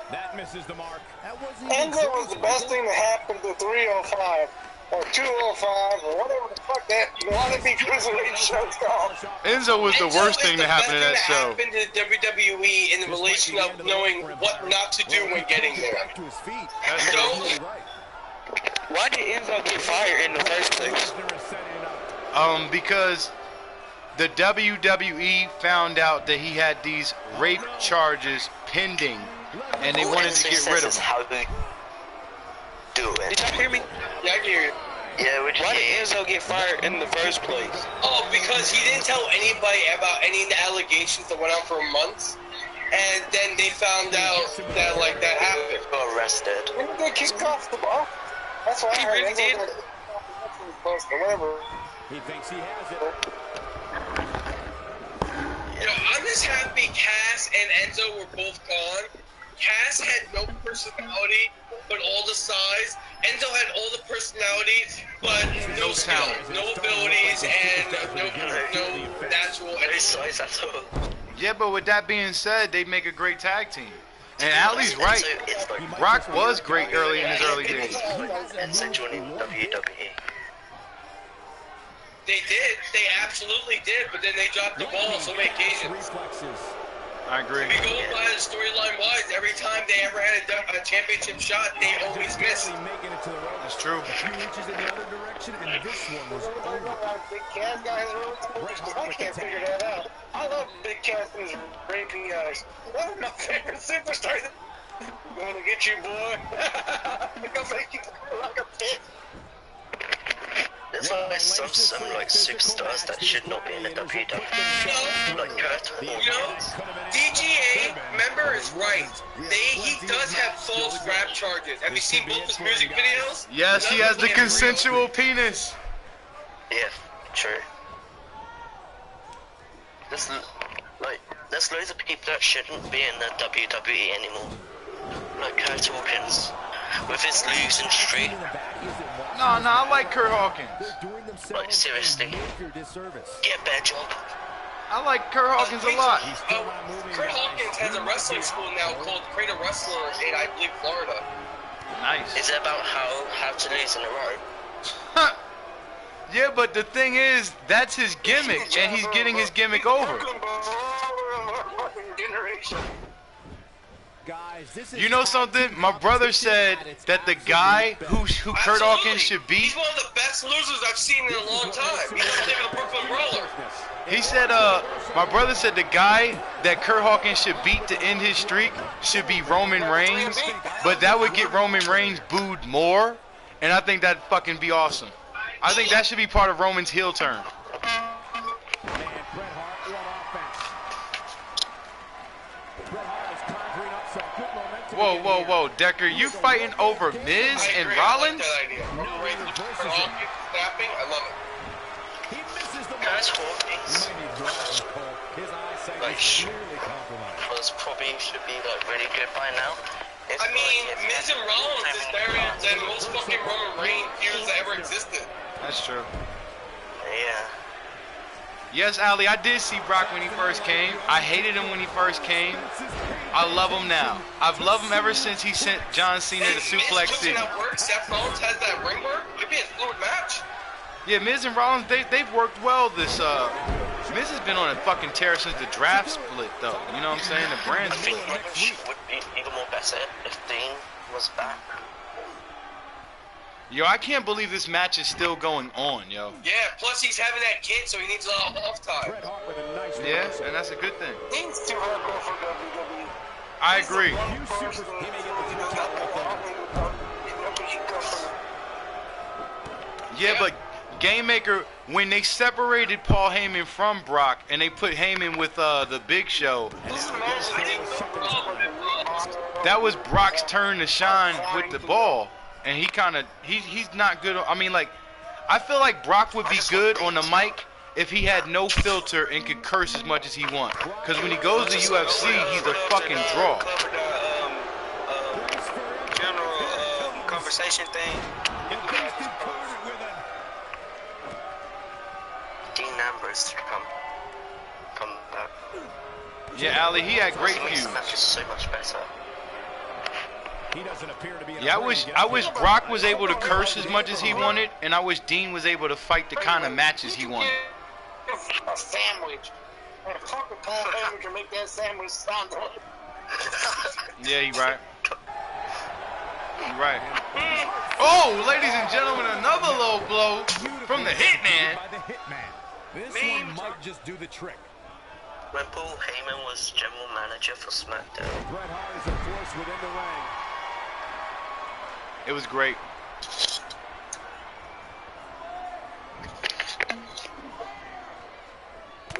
That misses the mark. That wasn't Enzo was the best thing to happen to 305 or 205 or whatever the fuck that wannabe cruiserweight show's called. Enzo was the worst thing to happen to that show. Happened to WWE in the relation of knowing what not to do when getting there. to his feet. So, Why did Enzo get fired in the first place? Lesnar is setting it up. Because the WWE found out that he had these rape charges pending, and they wanted to get rid of him. How we do Did it. y'all hear me? yeah, I can hear you. Yeah, we Why did Enzo get fired in the first place? Oh, because he didn't tell anybody about any of the allegations that went on for months, and then they found out that like that happened. got arrested. When did they kick off the ball? That's why I He heard really Enzo did. got kicked off the whatever. He thinks he has it. You know, I'm just happy Cass and Enzo were both gone. Cass had no personality, but all the size. Enzo had all the personality, but no talent, no abilities, and no natural. No size at all. Yeah, but with that being said, they make a great tag team. And Ali's right. So it's like Brock was great early in his early days. Enzo joining WWE. They did, they absolutely did, but then they dropped the ball on so many occasions. Reflexes. I agree. If you go by the storyline wise, every time they ever had a championship shot, they always missed. That's true. A few inches in the other direction, and this one was over. Big Cass got his own moves, but I can't figure that out. I love Big Cass and his raping eyes. One of my favorite superstars. Gonna get you, boy. Gonna make you feel like a pig. There's always some like superstars that should not be in the WWE. Like Kurt Hawkins. DGA member is right. He does have false rap charges. Have you seen both his music videos? Yes, he has the consensual penis. Yeah, true. There's loads of people that shouldn't be in the WWE anymore. Like Kurt Hawkins, with his losing streak. No, I like Kurt Hawkins. Like, seriously. Get a better job. I like Kurt Hawkins a lot. Kurt Hawkins has a wrestling school now called Creative Wrestlers in, I believe, Florida. Nice. Is it about how to lose in a row? Yeah, but the thing is, that's his gimmick, and he's getting his gimmick over. You know something? My brother said that the guy who Kurt Hawkins should beat. He's one of the best losers I've seen in a long time. He's the name of the Brooklyn Brawler. He said, my brother said the guy that Kurt Hawkins should beat to end his streak should be Roman Reigns, but that would get Roman Reigns booed more, and I think that'd fucking be awesome. I think that should be part of Roman's heel turn. Whoa, Decker, you fighting over Miz and Rollins? I love it. Kurt Hawkins, probably should be like really good by now. I mean, Miz and Rollins is better than most fucking Roman Reigns feuds that ever existed. That's true. Yeah. Yes, Ali, I did see Brock when he first came. I hated him when he first came. I love him now. I've loved him ever since he sent John Cena to Suplex City. Seth Rollins has that ring work. It'd be a fluid match. Yeah, Miz and Rollins, they've worked well this, Miz has been on a fucking tear since the draft split, though. You know what I'm saying? The brand split. I think it would be even more better if Dean was back. Yo, I can't believe this match is still going on, yo. Yeah, plus he's having that kid, so he needs a lot of off time. Yeah, and that's a good thing. He's too hardcore for WWE. I agree. Yeah, but Game Maker, when they separated Paul Heyman from Brock and they put Heyman with the Big Show, that was Brock's turn to shine with the ball, and he's not good. I mean, like, I feel like Brock would be good on the mic if he had no filter and could curse as much as he wants. Because when he goes to UFC, he's a fucking draw. General conversation thing. Dean Ambrose come back. Yeah, Ali, he had great This feuds. match is so much better. Yeah, I wish Brock was able to curse as much as he wanted, and I wish Dean was able to fight the kind of matches he wanted. A sandwich. And fucking Paul Heyman can make that sandwich sound like. Yeah, you right. You right. Oh, ladies and gentlemen, another low blow from the Hitman. This one might just do the trick. When Paul Heyman was general manager for SmackDown. Bret Hart is a force within the ring. It was great.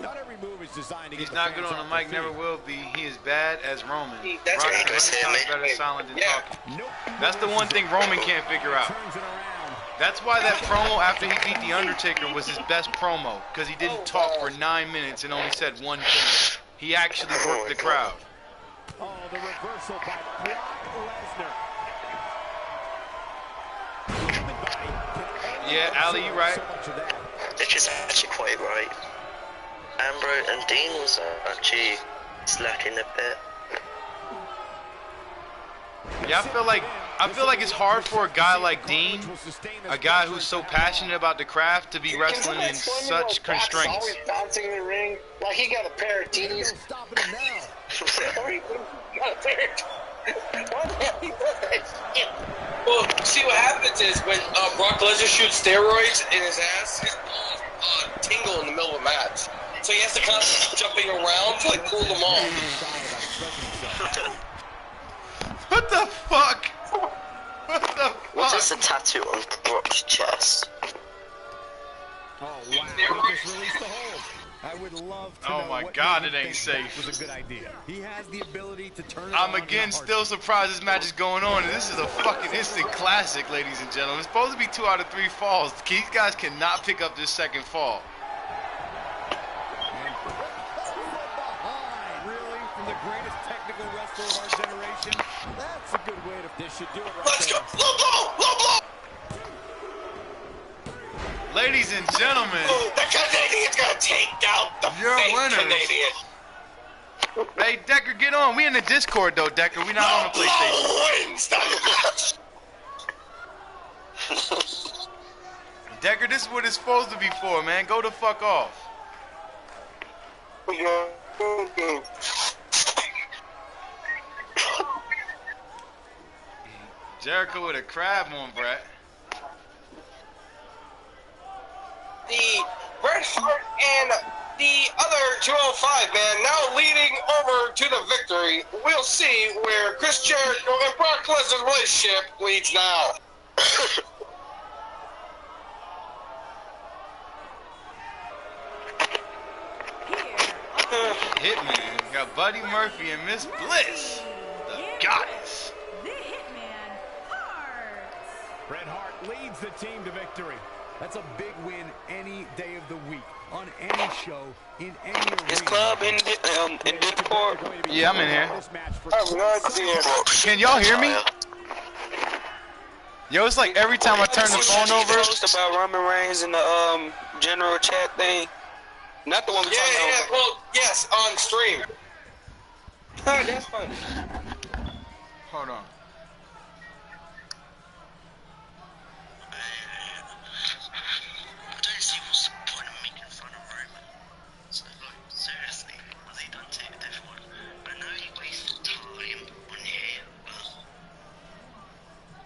Not every move is designed to He's get not the good fans on the off mic, their never feet. will be. He is bad as Roman. That's Brock right. is better silent than talking. That's the one thing Roman can't figure out. Turns it around. That's why that promo after he beat The Undertaker was his best promo, because he didn't talk for 9 minutes and only said one thing. He actually worked the crowd. Oh, the reversal by Brock Lesnar. Yeah, Ali, you right. Which is actually quite right. Ambrose and Dean was actually slacking a bit. Yeah, I feel like it's hard for a guy like Dean, a guy who's so passionate about the craft, to be wrestling in such constraints. Always bouncing in the ring like he got a pair of titties. Well, see what happens is when Brock Lesnar shoots steroids in his ass, his balls tingle in the middle of a match. So he has to constantly jumping around to like cool them off. What the fuck? What the fuck? What's this a tattoo on Brock's chest? Oh, wow. He just released the hold. I would love to know Oh my what God, made it him ain't think safe. that was a good idea. He has the ability to turn it I'm on in a again still heartbeat. surprised this match is going on, and this is a fucking instant classic, ladies and gentlemen. It's supposed to be 2 out of 3 falls. These guys cannot pick up this second fall. And from behind, really, from the greatest technical wrestler of our generation. That's a good way to. This should do it right Let's there. go! Low blow! Low blow! Ladies and gentlemen, The Canadian's gonna take down the Your fake winners. Canadian. hey Decker, get on. We in the Discord though, Decker. We not on Low the PlayStation. blow wins the match. Decker, this is what it's supposed to be for, man. Go the fuck off. Jericho with a crab on, Brett. The Bret Hart and the other 205 man now leading over to the victory. We'll see where Chris Jericho and Brock Lesnar's relationship leads now. Hitman got Buddy Murphy and Miss Bliss, the goddess. The Hitman Hart. Bret Hart leads the team to victory. That's a big win any day of the week, on any show, in any arena. His club in Discord. Yeah, I'm in here. I'm not here. Can y'all hear me? Yo, it's like every time I turn the phone over. Post about Roman Reigns in the general chat thing. Not the one we're talking Yeah, about. well, yes, on stream. Oh, that's fun. Hold on. I don't see what's the point of making fun of Roman. So, like, seriously, what's he done to everyone? But now you wasted time on here.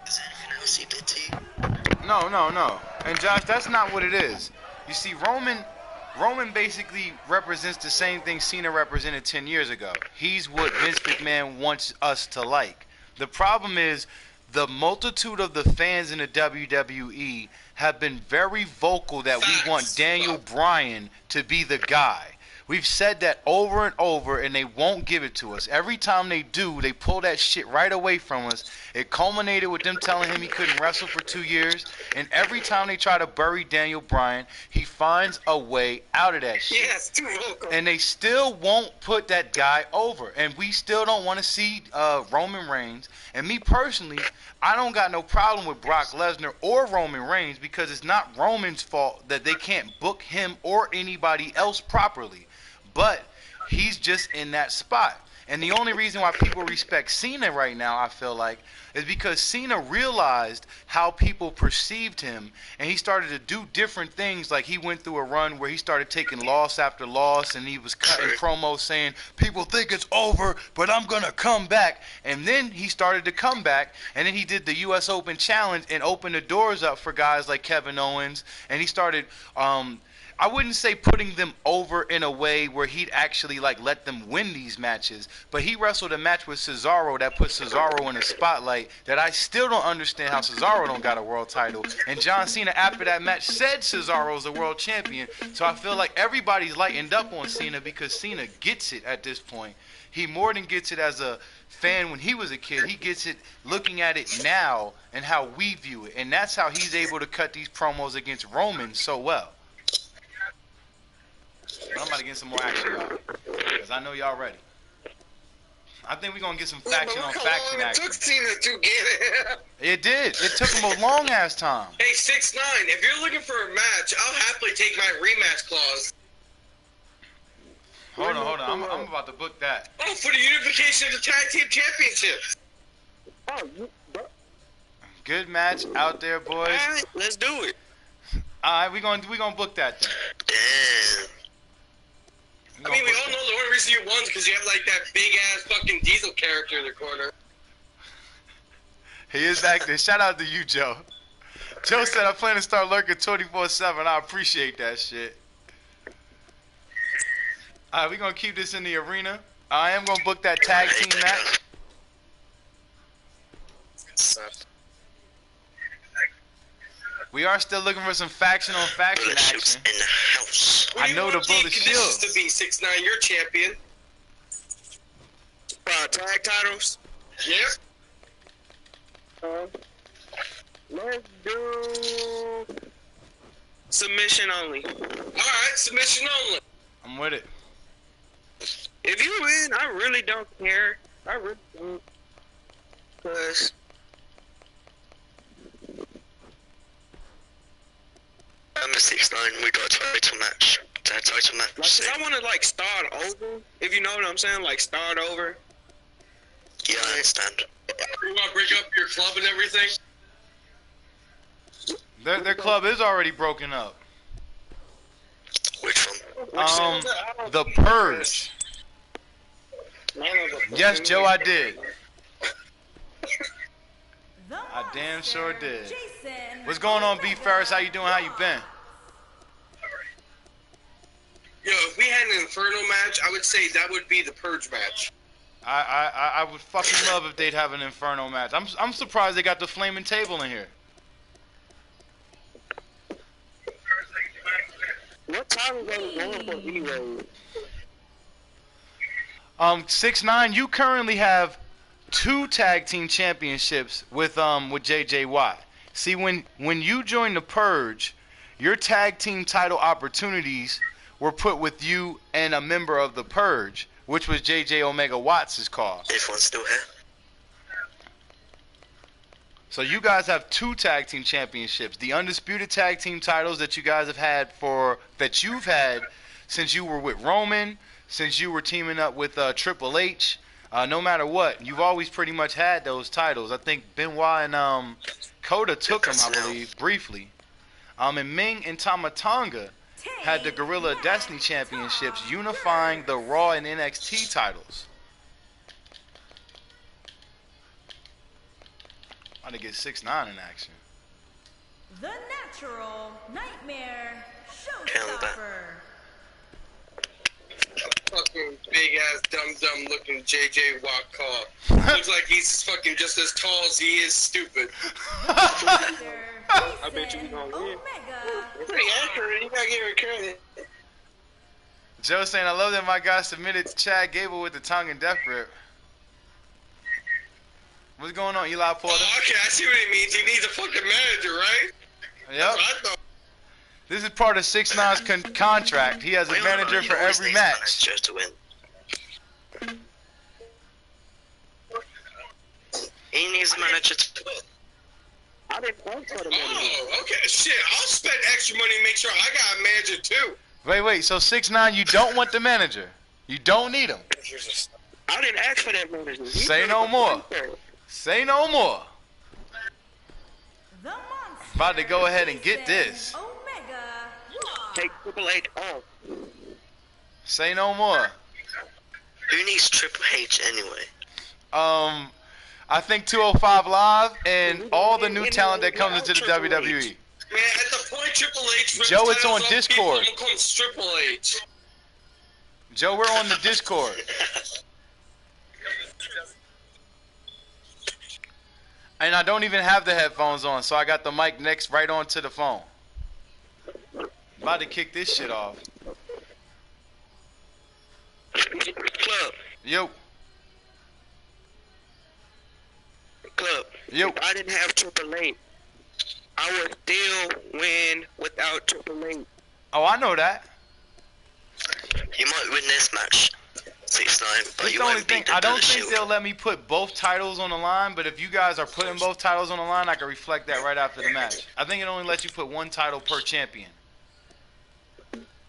Is there anything else he did to you? No. And Josh, that's not what it is. You see, Roman basically represents the same thing Cena represented 10 years ago. He's what Vince McMahon wants us to like. The problem is the multitude of the fans in the WWE have been very vocal that we want Daniel Bryan to be the guy. We've said that over and over, and they won't give it to us. Every time they do, they pull that shit right away from us. It culminated with them telling him he couldn't wrestle for 2 years, and every time they try to bury Daniel Bryan, he finds a way out of that shit. Yes, too vocal. And they still won't put that guy over. And we still don't want to see Roman Reigns. And me personally, I don't got no problem with Brock Lesnar or Roman Reigns because it's not Roman's fault that they can't book him or anybody else properly. But he's just in that spot. And the only reason why people respect Cena right now, I feel like, is because Cena realized how people perceived him, and he started to do different things. Like he went through a run where he started taking loss after loss, and he was cutting promos saying, people think it's over, but I'm going to come back. And then he started to come back, and then he did the U.S. Open Challenge and opened the doors up for guys like Kevin Owens, and he started I wouldn't say putting them over in a way where he'd actually like let them win these matches, but he wrestled a match with Cesaro that put Cesaro in the spotlight that I still don't understand how Cesaro don't got a world title. And John Cena after that match said Cesaro's a world champion. So I feel like everybody's lightened up on Cena because Cena gets it at this point. He more than gets it as a fan when he was a kid. He gets it looking at it now and how we view it. And that's how he's able to cut these promos against Roman so well. I'm about to get some more action, y'all, because I know y'all ready. I think we're going to get some faction on faction action. It took Cena to get it. It did. It took him a long-ass time. Hey, 6ix9ine, if you're looking for a match, I'll happily take my rematch clause. Hold on. I'm about to book that. Oh, for the unification of the tag team championships. Good match out there, boys. All right, let's do it. All right, we're gonna book that thing. Damn. I mean, we all know the only reason you won is because you have like that big ass fucking Diesel character in the corner. He is active. Shout out to you, Joe. Joe said I plan to start lurking 24/7. I appreciate that shit. All right, we're gonna keep this in the arena. I am gonna book that tag team match. We are still looking for some faction on faction action. In the house. I know the bullet conditions shield. to be 6'9", you're champion. Tag titles. Yep. Let's do submission only. Alright, submission only. I'm with it. If you win, I really don't care. I really don't. Cause I'm a 6'9", we got a title match. Title match. like, I want to like start over. If you know what I'm saying, like start over. Yeah, I understand. You want to break up your club and everything? Their club is already broken up. Which one? The Purge. Yes, Joe, I did. I damn sure did. What's going on, B. Ferris? How you doing? How you been? Yo, if we had an Inferno match, I would say that would be the Purge match. I would fucking love if they'd have an Inferno match. I'm surprised they got the flaming table in here. What time is they going for anyway? 6ix9ine, you currently have 2 tag team championships with JJY. See, when you joined the Purge, your tag team title opportunities were put with you and a member of the Purge, which was JJ Omega Watts' call. If one's still here. So you guys have 2 tag team championships. The undisputed tag team titles that you guys have had you've had since you were with Roman, since you were teaming up with Triple H. No matter what, you've always pretty much had those titles. I think Benoit and Kota took them, I believe, briefly. And Ming and Tamatonga had the Gorilla of Destiny championships, unifying the Raw and NXT titles. I'm gonna get 6ix9ine in action. The Natural Nightmare Showstopper. Fucking big ass dumb looking JJ Watt call. Looks like he's fucking just as tall as he is stupid. I bet you we gonna win. Omega. Pretty accurate. You gotta give her credit. Joe saying, I love that my guy submitted Chad Gable with the tongue and death grip. What's going on, Eli Porter? Oh, okay, I see what he means. He needs a fucking manager, right? Yep. That's what I thought. This is part of 6ix9ine's contract. He has a manager for every match. To win. He needs a manager to win. I didn't want for the manager. Oh, okay. Shit, I'll spend extra money to make sure I got a manager too. Wait. So 6ix9ine, you don't want the manager. You don't need him. I didn't ask for that manager. Say no more. Say no more. The Monster. About to go ahead and get this. Omega. Take Triple H off. Say no more. Who needs Triple H anyway? I think 205 Live and all the new talent that comes into the WWE. Man, at the point Triple H rips Joe, it's on titles off Discord. people, becomes Triple H. Joe, we're on the Discord. And I don't even have the headphones on, so I got the mic next right onto the phone. About to kick this shit off. Club. Yo. Club. Yo. If I didn't have Triple H, I would still win without Triple H. Oh, I know that. You might win this match, 6ix9ine, but That's you the only won't thing. beat the I don't Bullet think Shield. they'll let me put both titles on the line, but if you guys are putting both titles on the line, I can reflect that right after the match. I think it only lets you put one title per champion.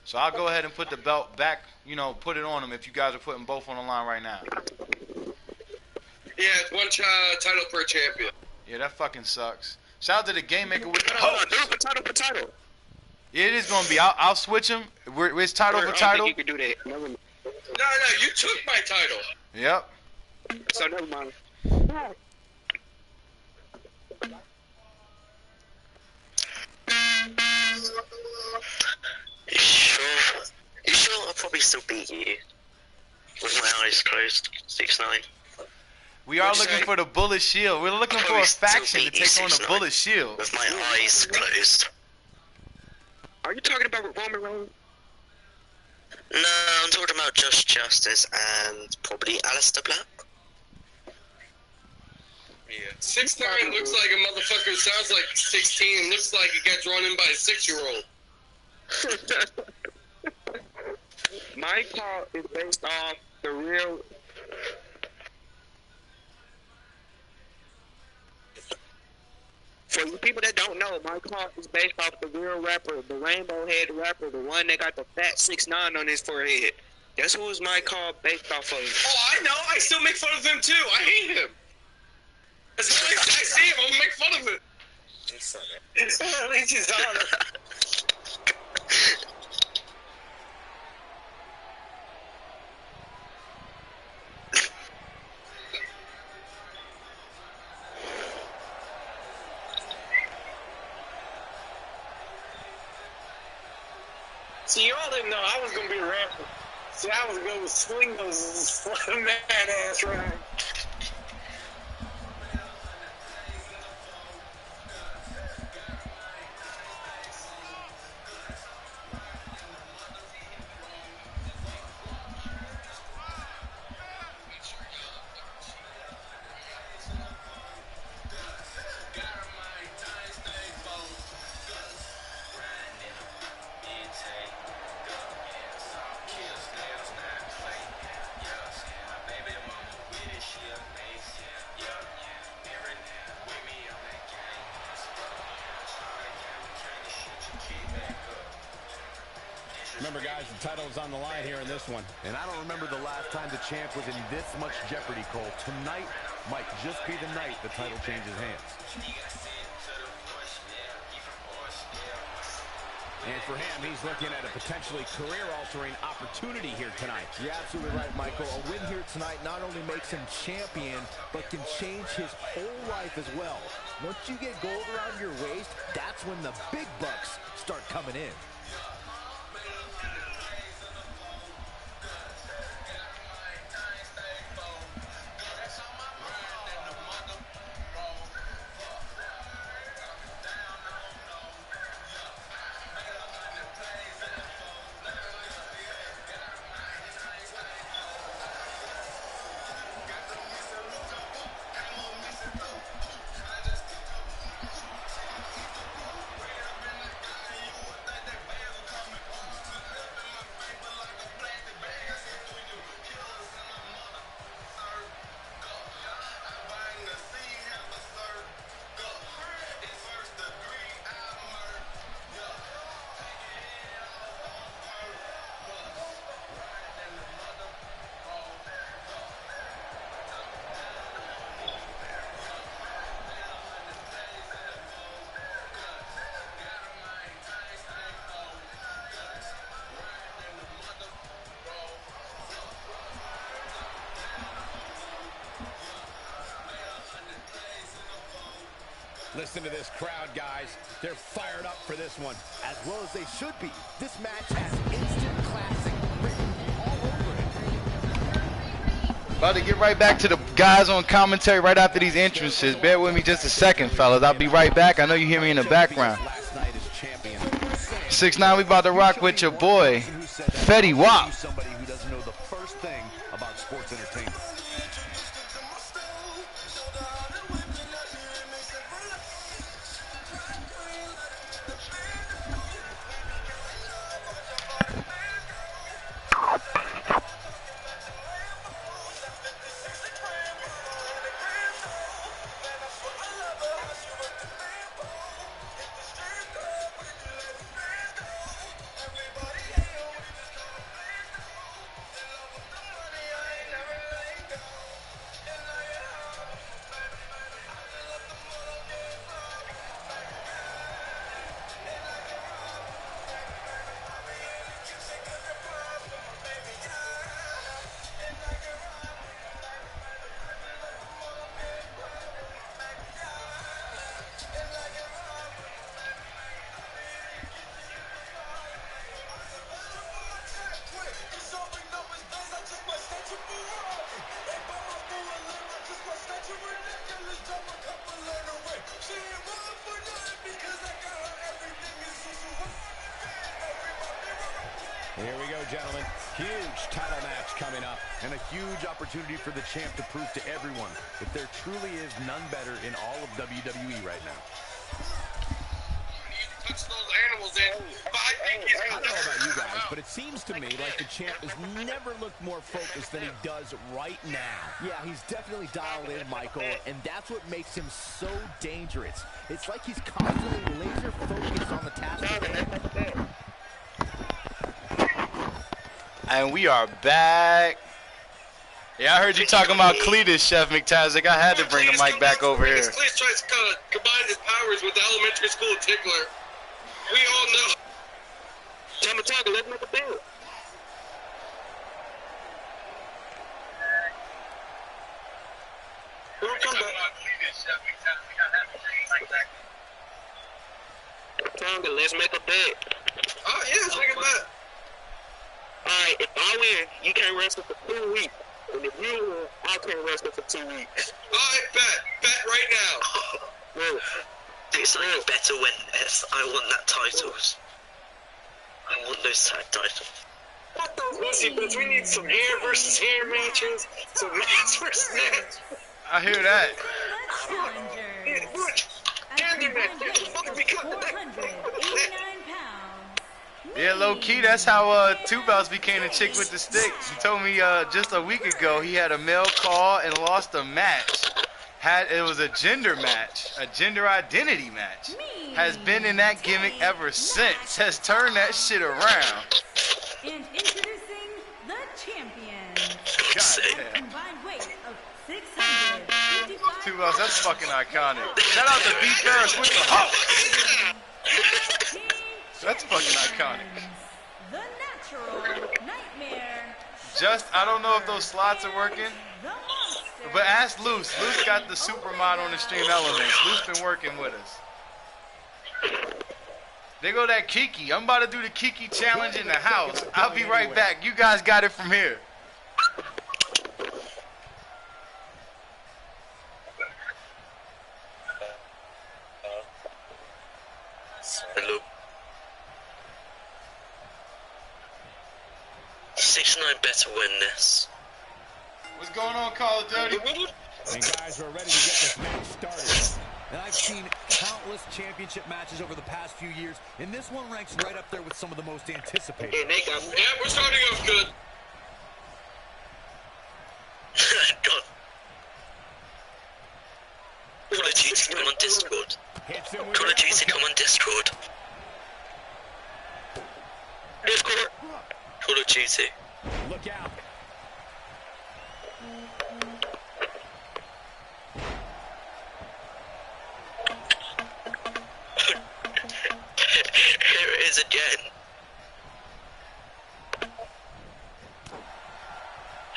So I'll go ahead and put the belt back, put it on them if you guys are putting both on the line right now. Yeah, it's one title per champion. Yeah, that fucking sucks. Shout out to the Game Maker with the Hold on, host. do it for title. It is gonna be. I'll switch him. It's title I for don't title. think you can do that. Never mind. No, you took my title. Yep. So never mind. You sure? You sure I'll probably still beat you with my eyes closed? 6'9". We are looking for the Bullet Shield. We're looking for a faction to take on the Bullet Shield. With my eyes closed. Are you talking about Roman Reigns? No, I'm talking about Just Justice and probably Alistair Black. Yeah. 6'9" looks like a motherfucker. Sounds like 16. Looks like he got drawn in by a 6-year-old. My call is based off the real. For you people that don't know, my call is based off the real rapper, the rainbow head rapper, the one that got the fat 6'9" on his forehead. That's who is my call based off of. Oh, I know. I still make fun of him too. I hate him. As soon as I see him, I'm gonna make fun of it. At least he's on it. See, y'all didn't know I was gonna be a rapper. See, I was gonna swing those mad ass right. Remember, guys, the title is on the line here in this one. And I don't remember the last time the champ was in this much jeopardy, Cole. Tonight might just be the night the title changes hands. And for him, he's looking at a potentially career-altering opportunity here tonight. You're absolutely right, Michael. A win here tonight not only makes him champion, but can change his whole life as well. Once you get gold around your waist, that's when the big bucks start coming in. Listen to this crowd, guys. They're fired up for this one. As well as they should be. This match has instant classic written all over it. About to get right back to the guys on commentary right after these entrances. Bear with me just a second, fellas. I'll be right back. I know you hear me in the background. 6'9", we about to rock with your boy, Fetty Wap. Somebody who doesn't know the first thing about sports entertainment. gentlemen. Huge title match coming up. And a huge opportunity for the champ to prove to everyone that there truly is none better in all of WWE right now. Puts those animals in, but I think he's I don't know about you guys, but it seems to me like the champ has never looked more focused than he does right now. Yeah, he's definitely dialed in, Michael, and that's what makes him so dangerous. It's like he's constantly laser focused on the task at hand. And we are back. Yeah, I heard you talking about Cletus, Chef McTazick. I had to bring the mic back over here. Cletus tries to combine his powers with the elementary school tickler. We all know. Tamatanga, let's make a deal. Don't come back. Tonga, let's make a bet. Oh, yeah, let's make a bet. Alright, if I win, you can't wrestle for 2 weeks. And if you win, I can't wrestle for 2 weeks. Alright, bet. Bet right now. Well, It's like a better win this. I want that titles. I want those tag titles. What those messy bets? We need some hair versus hair matches, some match versus match. I hear that. Yeah, low key, that's how Two Belts became the chick with the stick. He told me just a week ago he had a male call and lost a match. It was a gender match, a gender identity match. Has been in that gimmick ever since. Has turned that shit around. And introducing the champion. God damn. Combined weight of 655 Two Belts, that's fucking iconic. Shout out to B. Ferris with the hoe. That's fucking iconic. The Natural Nightmare. I don't know if those slots are working. But ask Luce. Luce got the supermodel on Extreme Elements. Luce been working with us. There go that Kiki. I'm about to do the Kiki challenge in the house. I'll be right back. You guys got it from here. Hello. 6-9 better win this. What's going on, Call of Duty? And guys, we're ready to get this match started. And I've seen countless championship matches over the past few years, and this one ranks right up there with some of the most anticipated. Yeah, we're starting off good. God. Call of Duty, come on Discord. Call of Duty, come on Discord. Discord. Call of Duty. Look out. Here it is again.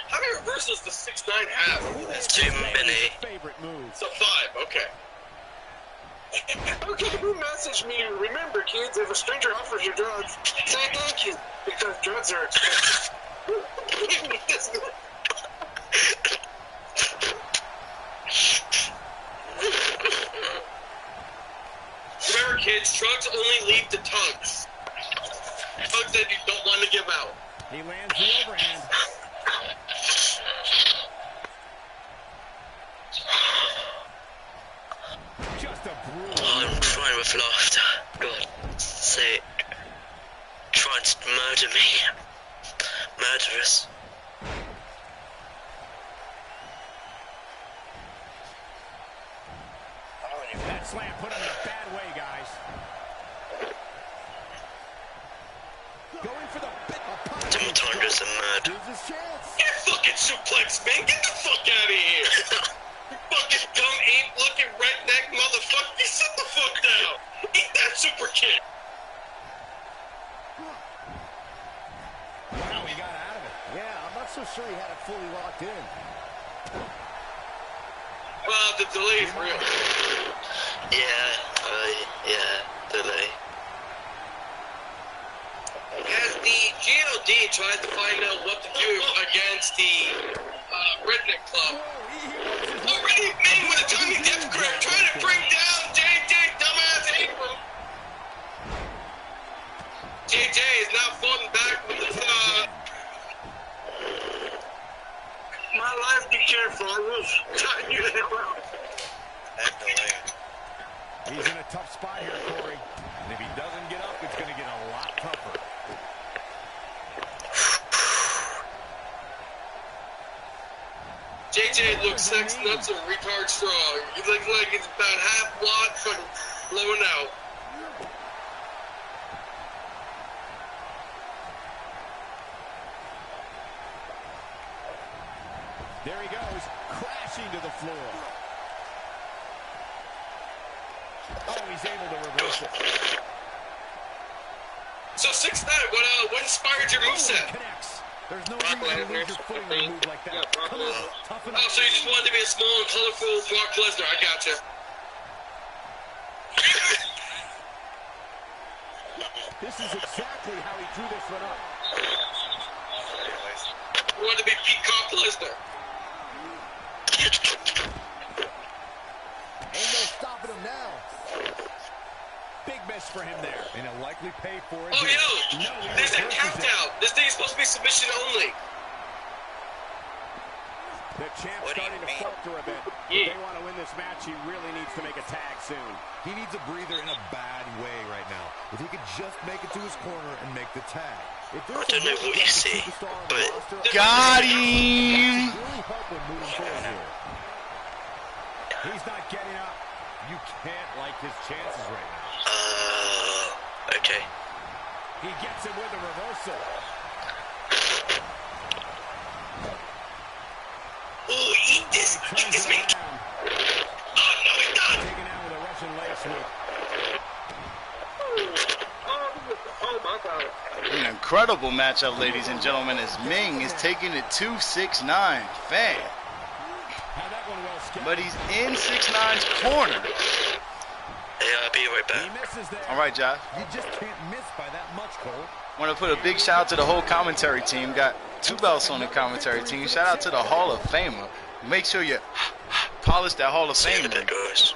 How many reversals does 6-9 have? That's too many. Favorite moves. So 5, okay. Okay, who messaged me? Remember, kids, if a stranger offers you drugs, say thank you, because drugs are expensive. Remember, kids, drugs only lead to tugs. Tugs that you don't want to give out. He lands the overhand. Just a brutal. I'm crying with laughter. God sake. Trying to murder me. Murderous. That slam put him in a bad way, guys. Going for the bit of Sometimes a murder. Get fucking suplex, man. Get the fuck out of here. You fucking dumb ape-looking redneck motherfucker. You sit the fuck down. Eat that super kick. Wow, he got out of it. Yeah, I'm not so sure he had it fully locked in. Well, the delay's real. Yeah, delay. As the GLD tries to find out what to do against the redneck club, already made with a Tommy Death Grip, trying to bring down JJ Dumbass Abram. JJ is now falling back with the My life, be careful. I will tie you the hell out. He's in a tough spot here, Corey. And if he doesn't get up, it's going to get a lot tougher. JJ looks sex nuts and retard strong. He looks like he's about half blood from blowing out. There he goes, crashing to the floor. Oh, he's able to reverse it. So 6'9", what inspired your moveset? Connects. There's no reason to lose your footing on a move like that. Come on, toughen up. Oh, so you just wanted to be a small and colorful Brock Lesnar. I gotcha. This is exactly how he drew this one up. You wanted to be Peacock Lesnar. Ain't no stopping him now. Big miss for him there. And he'll likely pay for it. Oh, yo! There's a countdown. This thing's supposed to be submission only. The champ's starting to falter a bit. If they want to win this match, he really needs to make a tag soon. He needs a breather in a bad way right now. If he could just make it to his corner and make the tag. I don't know what you see, but got him. He's not getting up. You can't like his chances right now. okay. He gets him with a reversal. Ooh, eat this meat. Oh, no, he's done. Taken out with a Russian leg sweep. Oh, my God. An incredible matchup, ladies and gentlemen, as Ming is taking it 2-6-9. Fan. But he's in 6'9's corner. Yeah, I'll be right back. All right, Josh. You just can't miss by that much, Cole. Want to put a big shout out to the whole commentary team. Got 2 belts on the commentary team. Shout out to the Hall of Famer. Make sure you polish that Hall of Fame. See you in a bit, guys.